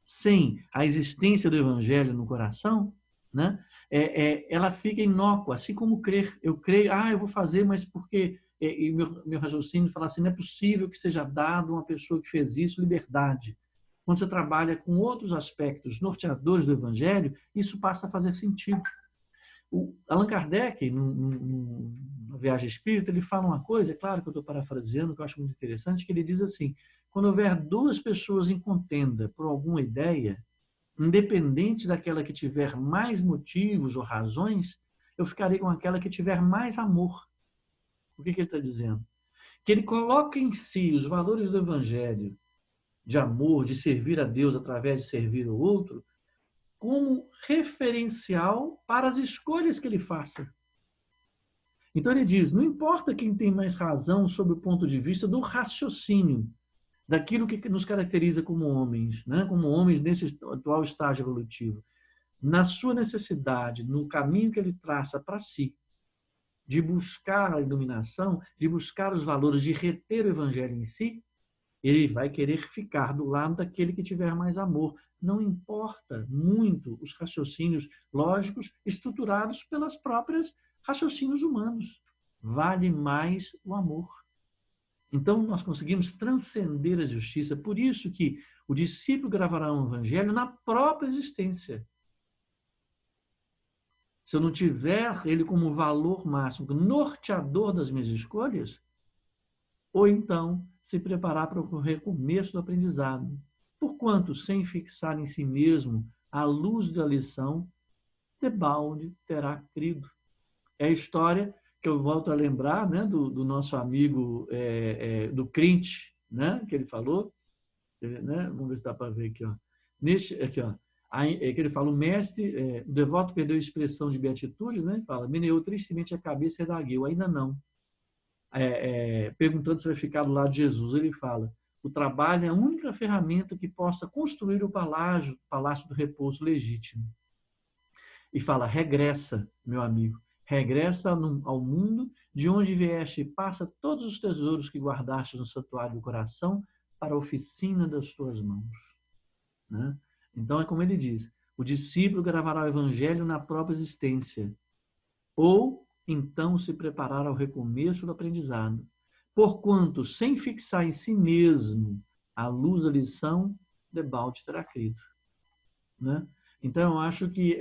sem a existência do Evangelho no coração, né, ela fica inócua, assim como crer. Eu creio, eu vou fazer, mas porque... E meu raciocínio fala assim, não é possível que seja dado a uma pessoa que fez isso liberdade. Quando você trabalha com outros aspectos norteadores do Evangelho, isso passa a fazer sentido. O Allan Kardec, na Viagem Espírita, ele fala uma coisa, é claro que eu estou parafraseando, que eu acho muito interessante, que ele diz assim, quando houver duas pessoas em contenda por alguma ideia, independente daquela que tiver mais motivos ou razões, eu ficarei com aquela que tiver mais amor. O que ele está dizendo? Que ele coloca em si os valores do Evangelho, de amor, de servir a Deus através de servir o outro, como referencial para as escolhas que ele faça. Então ele diz, não importa quem tem mais razão sob o ponto de vista do raciocínio, daquilo que nos caracteriza como homens, né? Como homens nesse atual estágio evolutivo. Na sua necessidade, no caminho que ele traça para si, de buscar a iluminação, de buscar os valores, de reter o Evangelho em si, ele vai querer ficar do lado daquele que tiver mais amor. Não importa muito os raciocínios lógicos estruturados pelas próprias raciocínios humanos. Vale mais o amor. Então, nós conseguimos transcender a justiça. Por isso que o discípulo gravará um evangelho na própria existência. Se eu não tiver ele como valor máximo, norteador das minhas escolhas, ou então se preparar para o recomeço do aprendizado. Porquanto, sem fixar em si mesmo a luz da lição, debalde terá crido. É a história que eu volto a lembrar, né, do nosso amigo do crente, né, que ele falou, né, vamos ver se dá para ver aqui, ó. Aqui, ó, que ele fala, o mestre, o devoto perdeu a expressão de beatitude, né, fala, meneou tristemente a cabeça e redargueu, ainda não. Perguntando se vai ficar do lado de Jesus, ele fala, o trabalho é a única ferramenta que possa construir o palácio do repouso legítimo. E fala, regressa, meu amigo, regressa ao mundo de onde vieste e passa todos os tesouros que guardaste no santuário do coração para a oficina das tuas mãos. Né? Então, é como ele diz, o discípulo gravará o evangelho na própria existência, ou então se preparar ao recomeço do aprendizado. Porquanto, sem fixar em si mesmo a luz da lição, debalde terá crido. Né? Então, eu acho que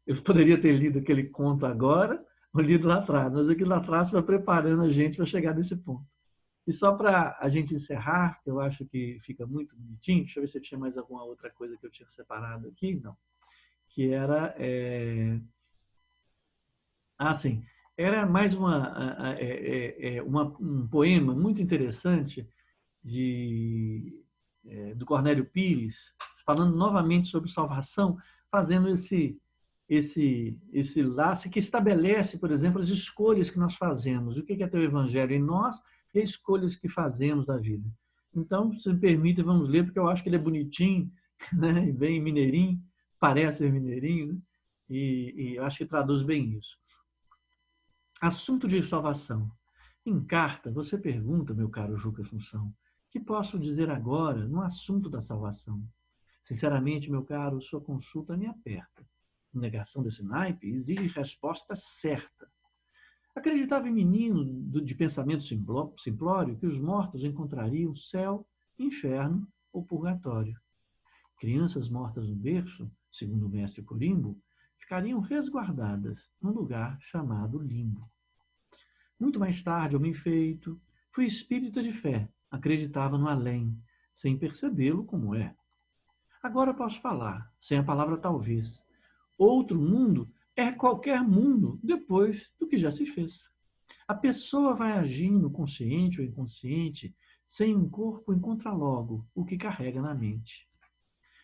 eu poderia ter lido aquele conto agora, ou lido lá atrás, mas aquilo lá atrás vai preparando a gente para chegar nesse ponto. E só para a gente encerrar, que eu acho que fica muito bonitinho, deixa eu ver se eu tinha mais alguma outra coisa que eu tinha separado aqui, não. Que era... sim. Era mais um poema muito interessante do Cornélio Pires, falando novamente sobre salvação, fazendo esse laço que estabelece, por exemplo, as escolhas que nós fazemos. O que é ter o Evangelho em nós e as escolhas que fazemos da vida. Então, se me permite, vamos ler, porque eu acho que ele é bonitinho, né? E bem mineirinho, parece ser mineirinho, né? E eu acho que traduz bem isso. Assunto de salvação. Em carta, você pergunta, meu caro Juca Assunção, que posso dizer agora no assunto da salvação? Sinceramente, meu caro, sua consulta me aperta. Negação desse naipe exige resposta certa. Acreditava em menino de pensamento simplório que os mortos encontrariam céu, inferno ou purgatório. Crianças mortas no berço, segundo o mestre Corimbo, ficariam resguardadas num lugar chamado limbo. Muito mais tarde, homem feito, fui espírita de fé, acreditava no além, sem percebê-lo como é. Agora posso falar, sem a palavra talvez. Outro mundo é qualquer mundo depois do que já se fez. A pessoa vai agindo, consciente ou inconsciente, sem um corpo encontra logo o que carrega na mente.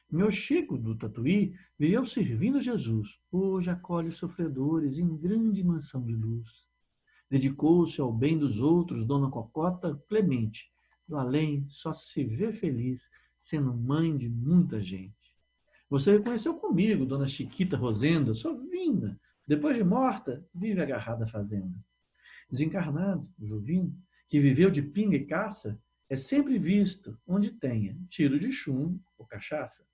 Meu Chico do Tatuí viveu servindo Jesus. Hoje acolhe sofredores em grande mansão de luz. Dedicou-se ao bem dos outros, Dona Cocota Clemente. Do além só se vê feliz, sendo mãe de muita gente. Você reconheceu comigo, Dona Chiquita Rosenda, sua vinda. Depois de morta, vive agarrada à fazenda. Desencarnado, Juvino, que viveu de pinga e caça, é sempre visto onde tenha tiro de chumbo ou cachaça.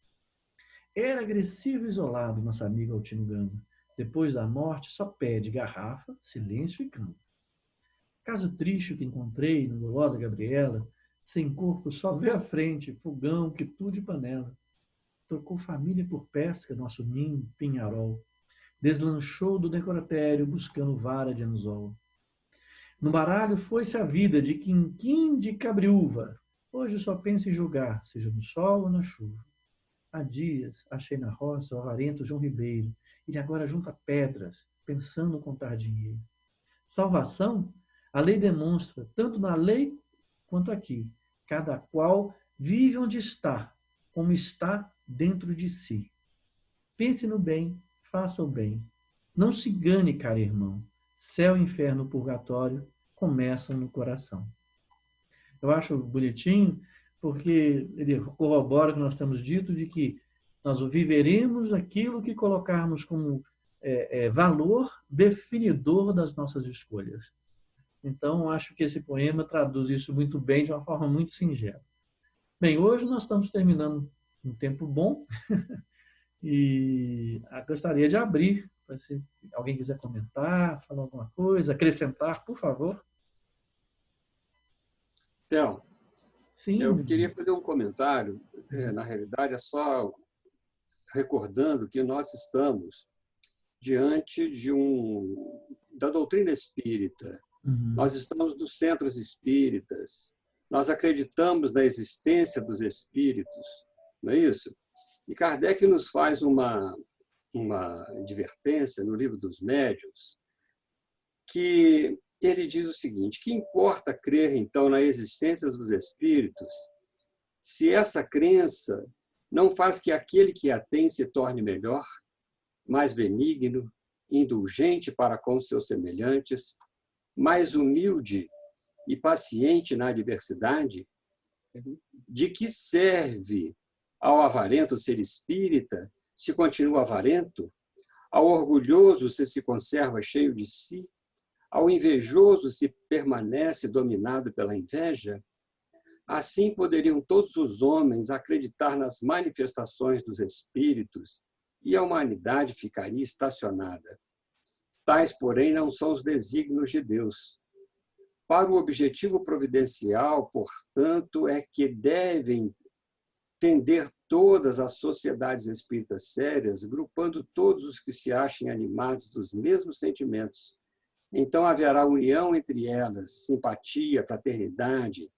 Era agressivo e isolado, nosso amigo Altino Gama. Depois da morte, só pede garrafa, silêncio e cama. Caso triste que encontrei no Gulosa Gabriela, sem corpo só vê à frente, fogão, quitude e panela. Trocou família por pesca, nosso ninho, pinharol. Deslanchou do necrotério buscando vara de anzol. No baralho foi-se a vida de quinquim de cabriúva. Hoje só penso em julgar, seja no sol ou na chuva. Há dias achei na roça o avarento João Ribeiro. Ele agora junta pedras, pensando contar dinheiro. Salvação? A lei demonstra, tanto na lei quanto aqui. Cada qual vive onde está, como está dentro de si. Pense no bem, faça o bem. Não se engane, caro irmão. Céu, inferno, purgatório começam no coração. Eu acho bonitinho, porque ele corrobora o que nós temos dito de que nós viveremos aquilo que colocarmos como valor definidor das nossas escolhas. Então, acho que esse poema traduz isso muito bem, de uma forma muito singela. Bem, hoje nós estamos terminando um tempo bom e gostaria de abrir, se alguém quiser comentar, falar alguma coisa, acrescentar, por favor. Theo, Sim, eu queria fazer um comentário. Na realidade, é só recordando que nós estamos diante da doutrina espírita. Nós estamos nos centros espíritas. Nós acreditamos na existência dos espíritos, não é isso? E Kardec nos faz uma advertência no Livro dos Médiuns, que ele diz o seguinte: que importa crer, então, na existência dos espíritos, se essa crença não faz que aquele que a tem se torne melhor, mais benigno, indulgente para com seus semelhantes, mais humilde e paciente na adversidade? De que serve ao avarento ser espírita, se continua avarento? Ao orgulhoso se conserva cheio de si? Ao invejoso se permanece dominado pela inveja? Assim poderiam todos os homens acreditar nas manifestações dos espíritos e a humanidade ficaria estacionada. Tais, porém, não são os desígnios de Deus. Para o objetivo providencial, portanto, é que devem tender todas as sociedades espíritas sérias, grupando todos os que se achem animados dos mesmos sentimentos. Então haverá união entre elas, simpatia, fraternidade,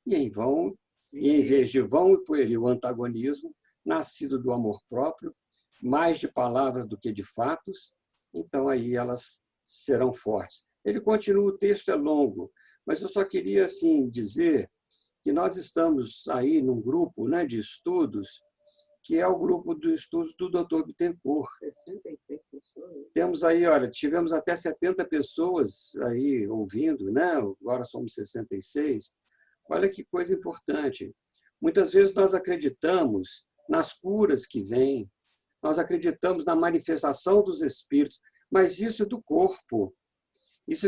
e em vez de vão e pueril antagonismo, nascido do amor próprio, mais de palavras do que de fatos, então aí elas serão fortes. Ele continua, o texto é longo, mas eu só queria assim dizer que nós estamos aí num grupo, né, de estudos, que é o grupo de estudos do Dr. Bittencourt. 66 pessoas. Temos aí, olha, tivemos até 70 pessoas aí ouvindo, né? Agora somos 66. Olha que coisa importante. Muitas vezes nós acreditamos nas curas que vêm, nós acreditamos na manifestação dos espíritos, mas isso é do corpo. Isso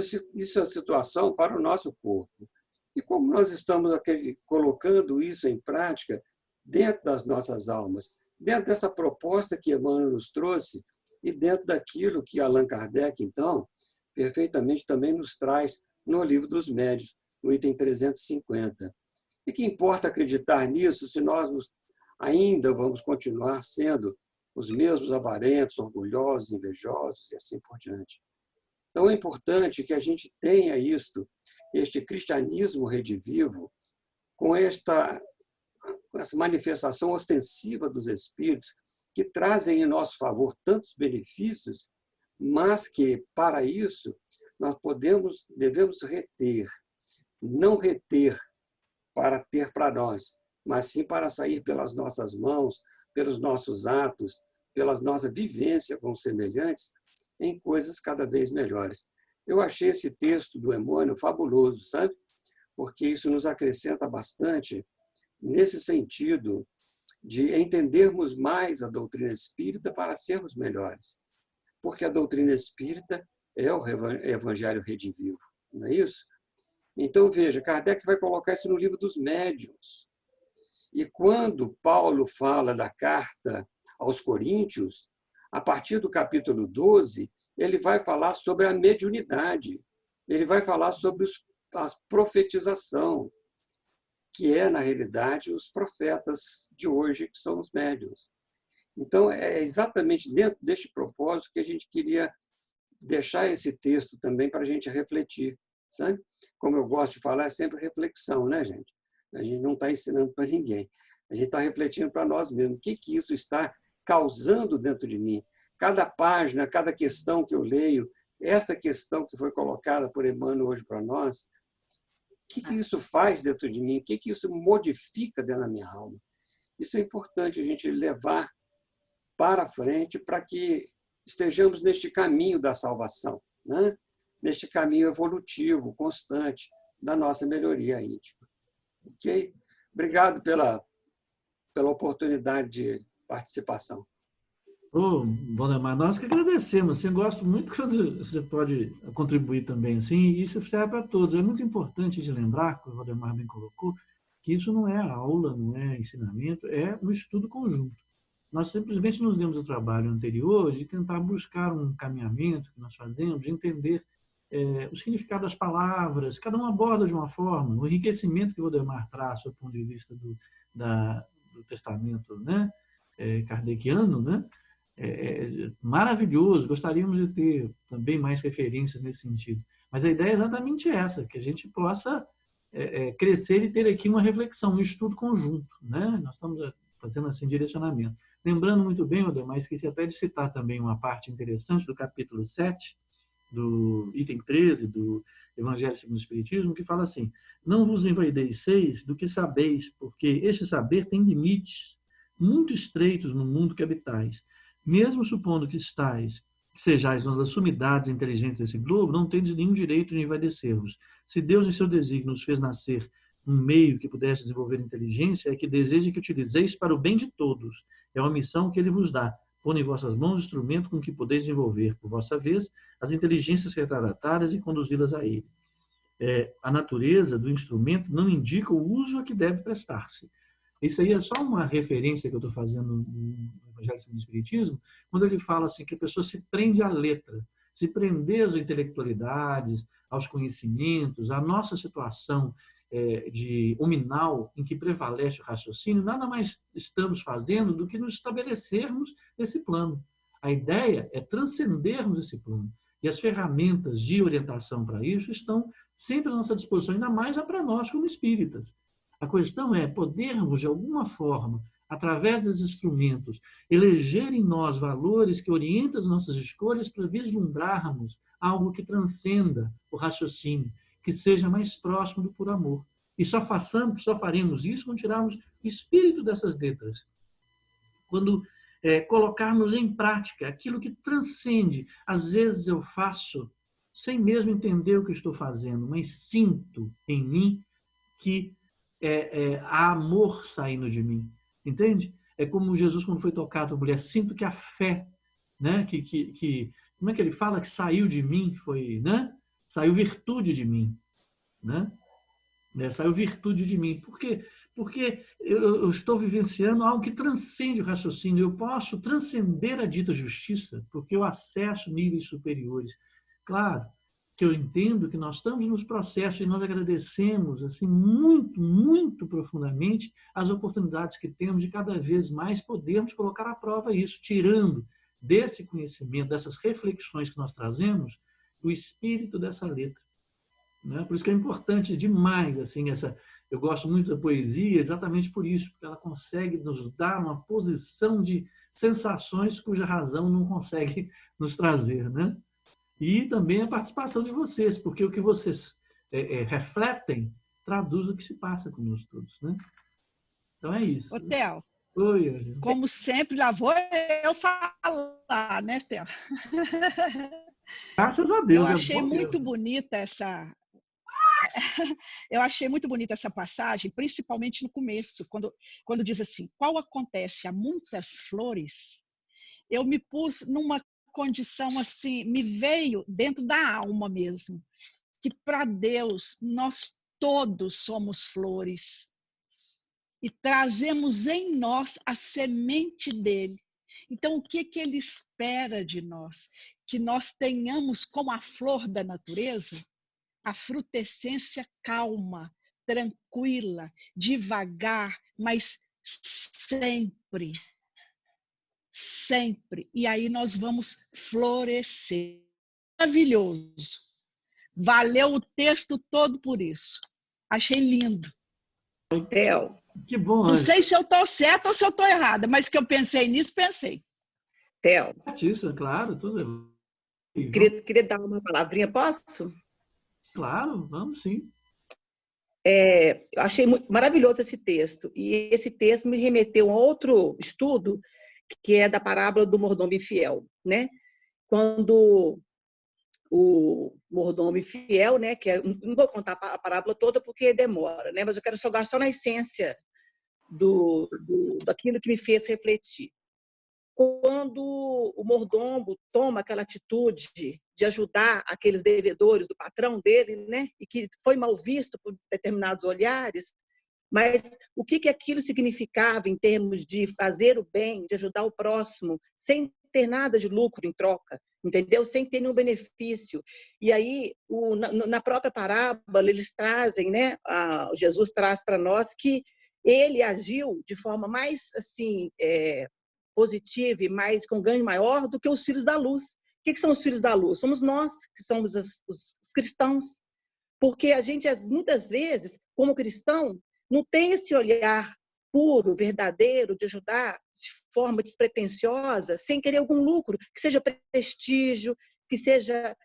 é situação para o nosso corpo. E como nós estamos colocando isso em prática dentro das nossas almas, dentro dessa proposta que Emmanuel nos trouxe e dentro daquilo que Allan Kardec, então, perfeitamente também nos traz no Livro dos Médiuns, no item 350. E que importa acreditar nisso se nós ainda vamos continuar sendo os mesmos avarentos, orgulhosos, invejosos e assim por diante. Então, é importante que a gente tenha este cristianismo redivivo, com essa manifestação ostensiva dos Espíritos, que trazem em nosso favor tantos benefícios, mas que, para isso, nós devemos reter, não reter para ter para nós, mas sim para sair pelas nossas mãos, pelos nossos atos, pela nossa vivência com os semelhantes, em coisas cada vez melhores. Eu achei esse texto do Emmanuel fabuloso, sabe? Porque isso nos acrescenta bastante nesse sentido de entendermos mais a doutrina espírita para sermos melhores. Porque a doutrina espírita é o evangelho redivivo, não é isso? Então, veja, Kardec vai colocar isso no livro dos Médiuns. E quando Paulo fala da carta aos Coríntios, a partir do capítulo 12, ele vai falar sobre a mediunidade, ele vai falar sobre a profetização, que é, na realidade, os profetas de hoje, que são os médiuns. Então, é exatamente dentro deste propósito que a gente queria deixar esse texto também para a gente refletir, sabe? Como eu gosto de falar, é sempre reflexão, né, gente? A gente não está ensinando para ninguém. A gente está refletindo para nós mesmos. O que isso está causando dentro de mim? Cada página, cada questão que eu leio, esta questão que foi colocada por Emmanuel hoje para nós, o que isso faz dentro de mim? O que isso modifica dentro da minha alma? Isso é importante a gente levar para frente para que estejamos neste caminho da salvação, né? Neste caminho evolutivo, constante, da nossa melhoria íntima. Ok? Obrigado pela oportunidade de participação. Ô, Valdemar, nós que agradecemos. Assim, eu gosto muito quando você pode contribuir também. Assim, e isso serve para todos. É muito importante de lembrar, como o Valdemar bem colocou, que isso não é aula, não é ensinamento, é um estudo conjunto. Nós simplesmente nos demos o trabalho anterior de tentar buscar um caminhamento que nós fazemos, de entender o significado das palavras, cada um aborda de uma forma, o enriquecimento que o Valdemar traz do ponto de vista do testamento, né, kardeciano, né, maravilhoso, gostaríamos de ter também mais referências nesse sentido. Mas a ideia é exatamente essa, que a gente possa crescer e ter aqui uma reflexão, um estudo conjunto, né? Nós estamos fazendo assim direcionamento. Lembrando muito bem, Valdemar, esqueci até de citar também uma parte interessante do capítulo 7, do item 13 do Evangelho segundo o Espiritismo, que fala assim: não vos envaideceis do que sabeis, porque este saber tem limites muito estreitos no mundo que habitais. Mesmo supondo que sejais uma das sumidades inteligentes desse globo, não tendes nenhum direito de envaidecer-vos. Se Deus, em seu desígnio, nos fez nascer um meio que pudesse desenvolver inteligência, é que deseja que utilizeis para o bem de todos. É uma missão que ele vos dá. Pondo em vossas mãos o instrumento com que podeis desenvolver, por vossa vez, as inteligências retardatárias e conduzi-las a ele. A natureza do instrumento não indica o uso a que deve prestar-se. Isso aí é só uma referência que eu estou fazendo no Evangelho segundo o Espiritismo, quando ele fala assim que a pessoa se prende à letra, se prender às intelectualidades, aos conhecimentos, à nossa situação de hominal em que prevalece o raciocínio, nada mais estamos fazendo do que nos estabelecermos nesse plano. A ideia é transcendermos esse plano. E as ferramentas de orientação para isso estão sempre à nossa disposição, ainda mais para nós como espíritas. A questão é podermos, de alguma forma, através desses instrumentos, eleger em nós valores que orientem as nossas escolhas para vislumbrarmos algo que transcenda o raciocínio, que seja mais próximo do puro amor. E só faremos isso quando tirarmos o espírito dessas letras. Quando colocarmos em prática aquilo que transcende. Às vezes eu faço sem mesmo entender o que estou fazendo, mas sinto em mim que há amor saindo de mim. Entende? É como Jesus, quando foi tocado por mulher, sinto que a fé, né? Como é que ele fala? Que saiu de mim, foi, né? Saiu virtude de mim, né? Saiu virtude de mim. Por quê? Porque eu estou vivenciando algo que transcende o raciocínio. Eu posso transcender a dita justiça porque eu acesso níveis superiores. Claro, que eu entendo que nós estamos nos processos e nós agradecemos assim muito, muito profundamente as oportunidades que temos de cada vez mais podermos colocar à prova isso, tirando desse conhecimento, dessas reflexões que nós trazemos, o espírito dessa letra. Né? Por isso que é importante demais, assim, eu gosto muito da poesia exatamente por isso, porque ela consegue nos dar uma posição de sensações cuja razão não consegue nos trazer, né? E também a participação de vocês, porque o que vocês refletem traduz o que se passa conosco todos, né? Então é isso. Ô, Theo, Oi, Angela. como sempre, lá vou eu falar, né, Theo? Graças a Deus. Eu achei muito bonita essa... Eu achei muito bonita essa passagem, principalmente no começo, quando diz assim, qual acontece a muitas flores, eu me pus numa condição assim, me veio dentro da alma mesmo, que para Deus nós todos somos flores e trazemos em nós a semente dele. Então, o que ele espera de nós? Que nós tenhamos, como a flor da natureza, a frutescência calma, tranquila, devagar, mas sempre, sempre. E aí nós vamos florescer. Maravilhoso. Valeu o texto todo por isso. Achei lindo. Theo, Que bom, não sei se eu estou certa ou se eu estou errada, mas que eu pensei nisso, pensei. Theo. Isso, claro, tudo. Queria dar uma palavrinha, posso? Claro, vamos sim. Eu achei muito maravilhoso esse texto. E esse texto me remeteu a outro estudo, que é da parábola do mordomo infiel, né? Quando o mordomo infiel, né? Não vou contar a parábola toda porque demora, né? Mas eu quero jogar só na essência daquilo que me fez refletir. Quando o mordomo toma aquela atitude de ajudar aqueles devedores do patrão dele, né? E que foi mal visto por determinados olhares, mas o que aquilo significava em termos de fazer o bem, de ajudar o próximo, sem ter nada de lucro em troca, entendeu? Sem ter nenhum benefício. E aí, na própria parábola, eles trazem, né? Jesus traz para nós que ele agiu de forma mais assim positiva e mais com ganho maior do que os filhos da luz. O que são os filhos da luz? Somos nós que somos os cristãos, porque a gente muitas vezes, como cristão, não tem esse olhar puro, verdadeiro, de ajudar de forma despretensiosa, sem querer algum lucro, que seja prestígio, que seja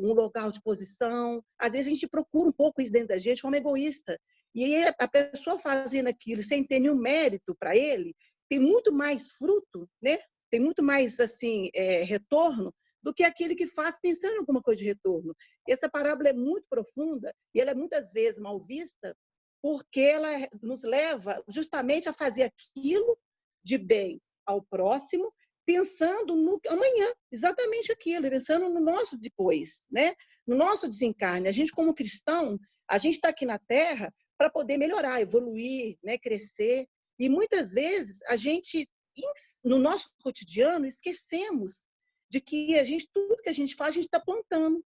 um local de posição. Às vezes a gente procura um pouco isso dentro da gente, de forma egoísta. E aí a pessoa fazendo aquilo sem ter nenhum mérito para ele, tem muito mais fruto, né? Tem muito mais assim retorno do que aquele que faz pensando em alguma coisa de retorno. Essa parábola é muito profunda e ela é muitas vezes mal vista porque ela nos leva justamente a fazer aquilo de bem ao próximo, pensando no amanhã, exatamente aquilo, pensando no nosso depois, né? No nosso desencarne. A gente, como cristão, a gente está aqui na Terra para poder melhorar, evoluir, né? Crescer. E muitas vezes a gente, no nosso cotidiano, esquecemos de que tudo que a gente faz, a gente está plantando,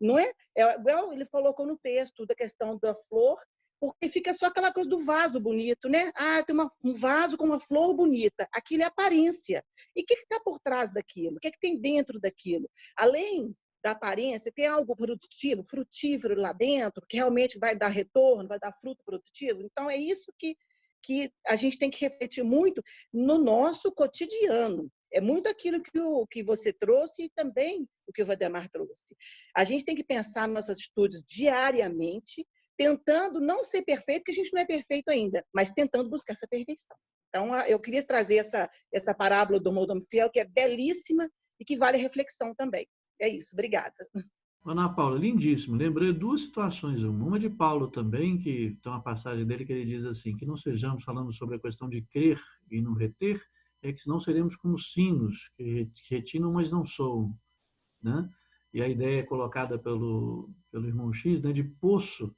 não é? Igual ele colocou no texto da questão da flor, porque fica só aquela coisa do vaso bonito, né? Tem um vaso com uma flor bonita. Aquilo é aparência. E o que está por trás daquilo? O que tem dentro daquilo? Além da aparência, tem algo produtivo, frutífero lá dentro, que realmente vai dar retorno, vai dar fruto produtivo? Então, é isso que a gente tem que refletir muito no nosso cotidiano. É muito aquilo que você trouxe e também o que o Valdemar trouxe. A gente tem que pensar nas nossas atitudes diariamente, tentando não ser perfeito, porque a gente não é perfeito ainda, mas tentando buscar essa perfeição. Então, eu queria trazer essa parábola do mordomo fiel, que é belíssima e que vale reflexão também. É isso, obrigada. Ana Paula, lindíssimo. Lembrei duas situações. Uma de Paulo também, que tem uma passagem dele que ele diz assim, que não sejamos falando sobre a questão de crer e não reter, é que senão seremos como sinos, que retinam, mas não soam. Né? E a ideia é colocada pelo irmão X, né, de poço,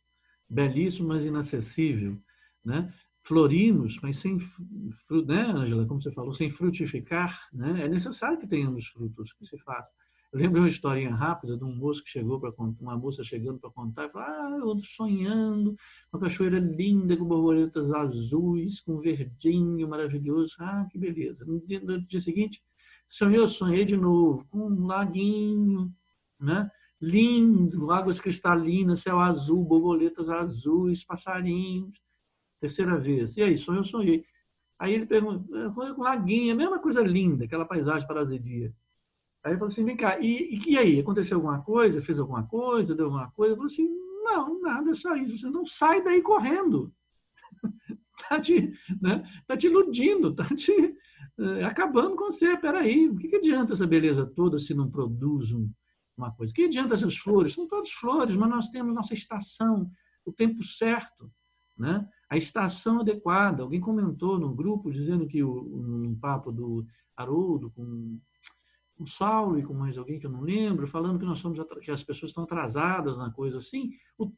belíssimo, mas inacessível. Né? Florimos, mas sem, né, Ângela, como você falou, sem frutificar. Né? É necessário que tenhamos frutos, que se faça. Eu lembro uma historinha rápida de um moço que chegou para contar, uma moça chegando para contar, e falou: eu ando sonhando uma cachoeira linda com borboletas azuis, com verdinho maravilhoso. Que beleza. No dia seguinte, sonhei de novo, com um laguinho, né? Lindo, águas cristalinas, céu azul, borboletas azuis, passarinhos. Terceira vez. E aí, sonhei. Aí ele pergunta, sonhei com laguinho, a mesma coisa linda, aquela paisagem paradisíaca. Aí ele falou assim, vem cá, e aí, aconteceu alguma coisa? Fez alguma coisa? Deu alguma coisa? Eu falei assim, não, nada, é só isso. Você não sai daí correndo. Tá te iludindo, tá te acabando com você. Peraí, o que adianta essa beleza toda se não produz uma coisa? O que adianta essas flores? São todas flores, mas nós temos nossa estação, o tempo certo, né? A estação adequada. Alguém comentou no grupo, dizendo que num papo do Haroldo com o Saulo e com mais alguém que eu não lembro, falando que as pessoas estão atrasadas na coisa assim,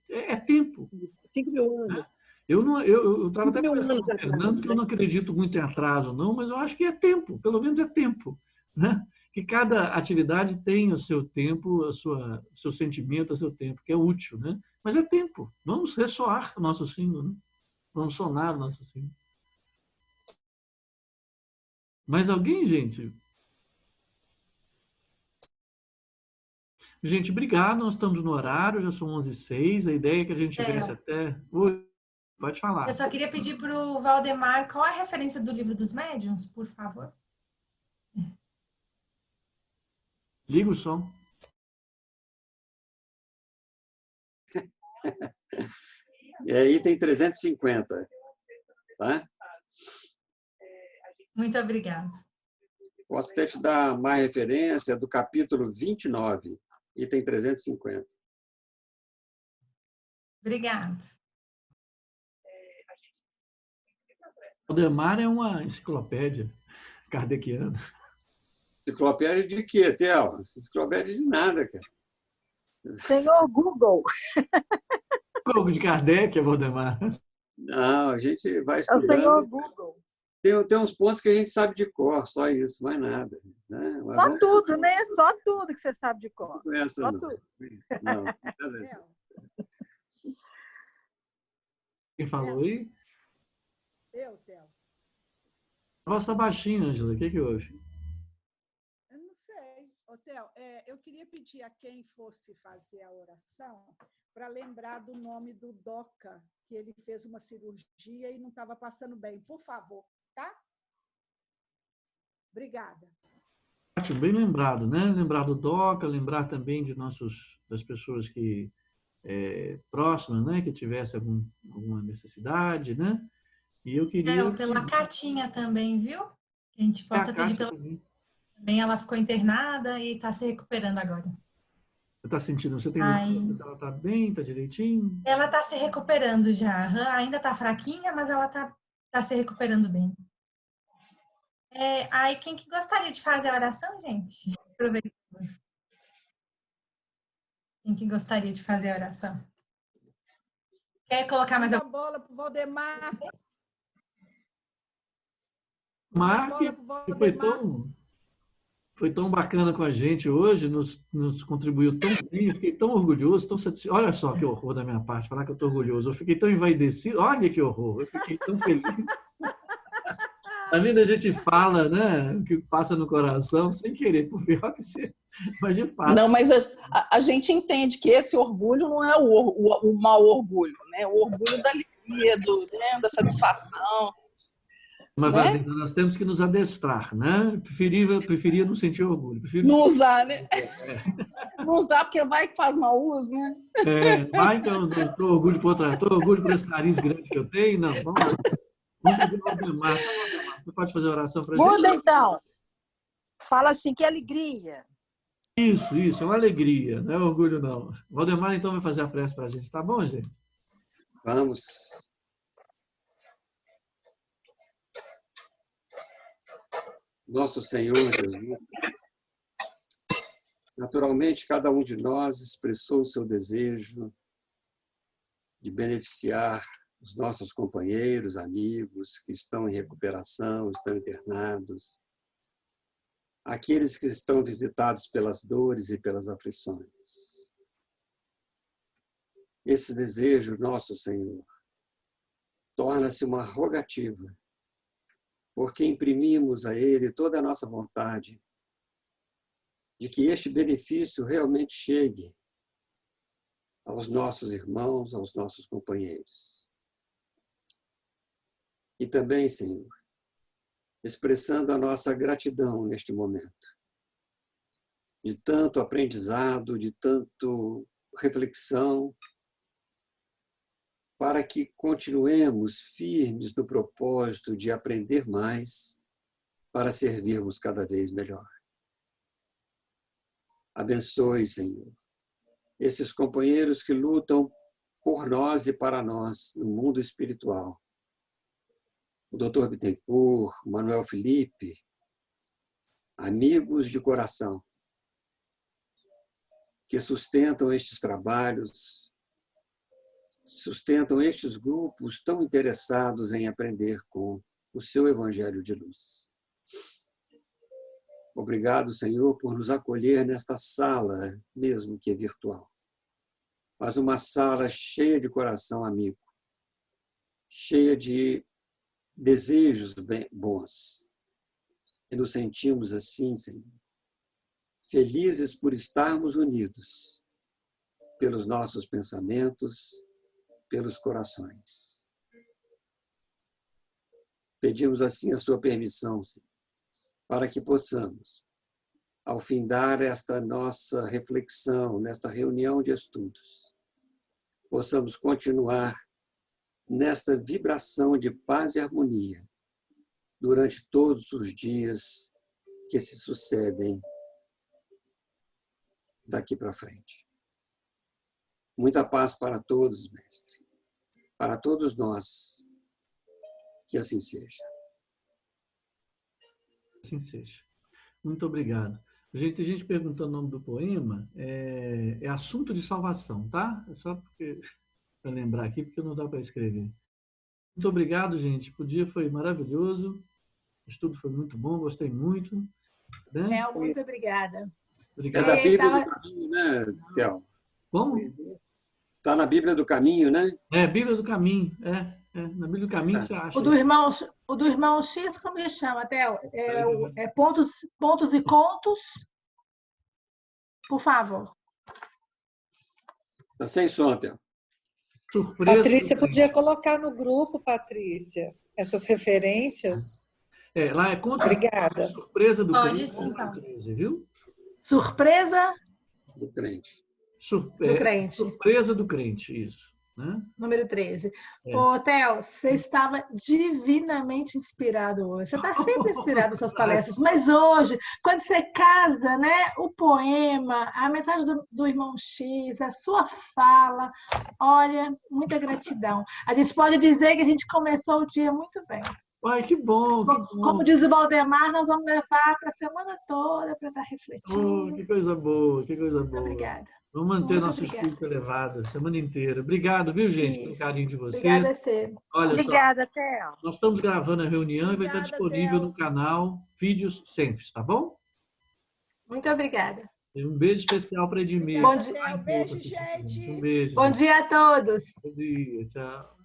é tempo. 5.000 anos. Né? Eu estava até conversando com o Fernando, né? que eu não acredito muito em atraso, não, mas eu acho que é tempo, pelo menos é tempo. Né? Que cada atividade tem o seu tempo, o seu sentimento, o seu tempo, que é útil. Né? Mas é tempo. Vamos ressoar o nosso sino, né? Vamos sonar o nosso sino. Mais alguém, gente? Gente, obrigado. Nós estamos no horário, já são 11h06. A ideia é que a gente tivesse até... Oi, pode falar. Eu só queria pedir para o Valdemar qual a referência do Livro dos Médiuns, por favor. Liga o som. É item 350. Tá? Muito obrigada. Posso até te dar mais referência do capítulo 29, item 350. Obrigada. O Valdemar é uma enciclopédia kardeciana. Enciclopédia de quê, Theo? Enciclopédia de nada, cara. Senhor Google. Google de Kardec, é Valdemar. Não, a gente vai É o estudando. senhor Google. Tem uns pontos que a gente sabe de cor, só isso, mais nada. Né? Mas Só tudo, né? Só tudo que você sabe de cor. não essa, Só não. tudo. Não, nada a ver. Quem falou aí? Eu, Theo. A voz está baixinha, Ângela. O que houve? Eu não sei. Ô, Theo, eu queria pedir a quem fosse fazer a oração para lembrar do nome do Doca, que ele fez uma cirurgia e não estava passando bem. Por favor, tá? Obrigada. Ótimo, bem lembrado, né? Lembrar do DOCA, lembrar também das pessoas que próximas, né? Que tivesse alguma necessidade, né? E eu queria... Pela Catinha também, viu? A gente possa pedir pela... Também ela ficou internada e está se recuperando agora. Você está sentindo? Você tem noção se ela está bem, está direitinho? Ela está se recuperando já. Ainda está fraquinha, mas ela tá se recuperando bem. Aí, quem que gostaria de fazer a oração, gente? Aproveitando. Quem que gostaria de fazer a oração? Quer colocar mais alguma bola para o Valdemar? Mark, foi tão bacana com a gente hoje, nos contribuiu tão bem, eu fiquei tão orgulhoso, tão satisfeito. Olha só que horror da minha parte, falar que eu estou orgulhoso. Eu fiquei tão envaidecido, olha que horror, eu fiquei tão feliz. A vida a gente fala, né, o que passa no coração, sem querer, por pior que seja, mas de fato. Não, mas a gente entende que esse orgulho não é o mau orgulho, né? O orgulho da alegria, da satisfação. Mas né? Nós temos que nos adestrar, né? Preferia não sentir orgulho. Não usar, né? Não usar, porque vai que faz mau uso, né? Vai que eu estou orgulho por esse nariz grande que eu tenho. Não, vamos lá. Vamos fazer o Valdemar. Você pode fazer a oração para a gente? Muda, então. Fala assim, que alegria. Isso, é uma alegria, não é orgulho, não. O Valdemar, então, vai fazer a prece para a gente, tá bom, gente? Vamos. Nosso Senhor Jesus, naturalmente, cada um de nós expressou o seu desejo de beneficiar os nossos companheiros, amigos que estão em recuperação, estão internados. aqueles que estão visitados pelas dores e pelas aflições. Esse desejo, nosso Senhor, torna-se uma rogativa, porque imprimimos a Ele toda a nossa vontade de que este benefício realmente chegue aos nossos irmãos, aos nossos companheiros. E também, Senhor, expressando a nossa gratidão neste momento, de tanto aprendizado, de tanto reflexão, para que continuemos firmes no propósito de aprender mais para servirmos cada vez melhor. Abençoe, Senhor, esses companheiros que lutam por nós e para nós no mundo espiritual. O Dr. Bittencourt, o Manuel Felipe, amigos de coração, que sustentam estes trabalhos, sustentam estes grupos tão interessados em aprender com o seu Evangelho de luz. Obrigado, Senhor, por nos acolher nesta sala, mesmo que virtual, mas uma sala cheia de coração amigo, cheia de desejos bons. E nos sentimos assim, Senhor, felizes por estarmos unidos pelos nossos pensamentos, pelos corações. Pedimos assim a sua permissão, Senhor, para que possamos, ao findar esta nossa reflexão, nesta reunião de estudos, possamos continuar nesta vibração de paz e harmonia durante todos os dias que se sucedem daqui para frente. Muita paz para todos, mestre, para todos nós, que assim seja. Assim seja. Muito obrigado. Gente, tem gente perguntando o nome do poema. É Assunto de Salvação, tá? É só para lembrar aqui, porque não dá para escrever. Muito obrigado, gente. O dia foi maravilhoso. O estudo foi muito bom, gostei muito. Né? Muito obrigada. É da Bíblia do Caminho, né, Théo? Como? Está na Bíblia do Caminho, né? É, Bíblia do Caminho. Na Bíblia do Caminho você acha. O do irmão X, como ele chama, Théo? Pontos e contos. Por favor. Está sem som, Théo. Surpresa. Patrícia, podia colocar no grupo, Patrícia, essas referências. Lá é contra. Obrigada. Surpresa do Pode crente. sim, Paulo. 13, viu? Surpresa Do crente. do crente. Surpresa do crente, isso. Né? Número 13. Ô, Theo, você estava divinamente inspirado hoje. Você está sempre inspirado nas suas palestras, mas hoje, quando você casa, né, o poema, a mensagem do irmão X, a sua fala, olha, muita gratidão. A gente pode dizer que a gente começou o dia muito bem. Ai, que bom, que bom. Como diz o Valdemar, nós vamos levar para a semana toda para estar refletindo. Que coisa boa, que coisa boa. Obrigada. Vamos manter Muito nosso obrigada. espírito elevado a semana inteira. Obrigado, viu, gente, pelo carinho de vocês. Obrigada a você. Olha Obrigada, Theo. nós estamos gravando a reunião e vai estar disponível no canal Vídeos Sempre, tá bom? Muito obrigada. E um beijo especial para Edmir. Bom dia. Beijo, gente. Um beijo. Bom dia a todos. Bom dia, tchau.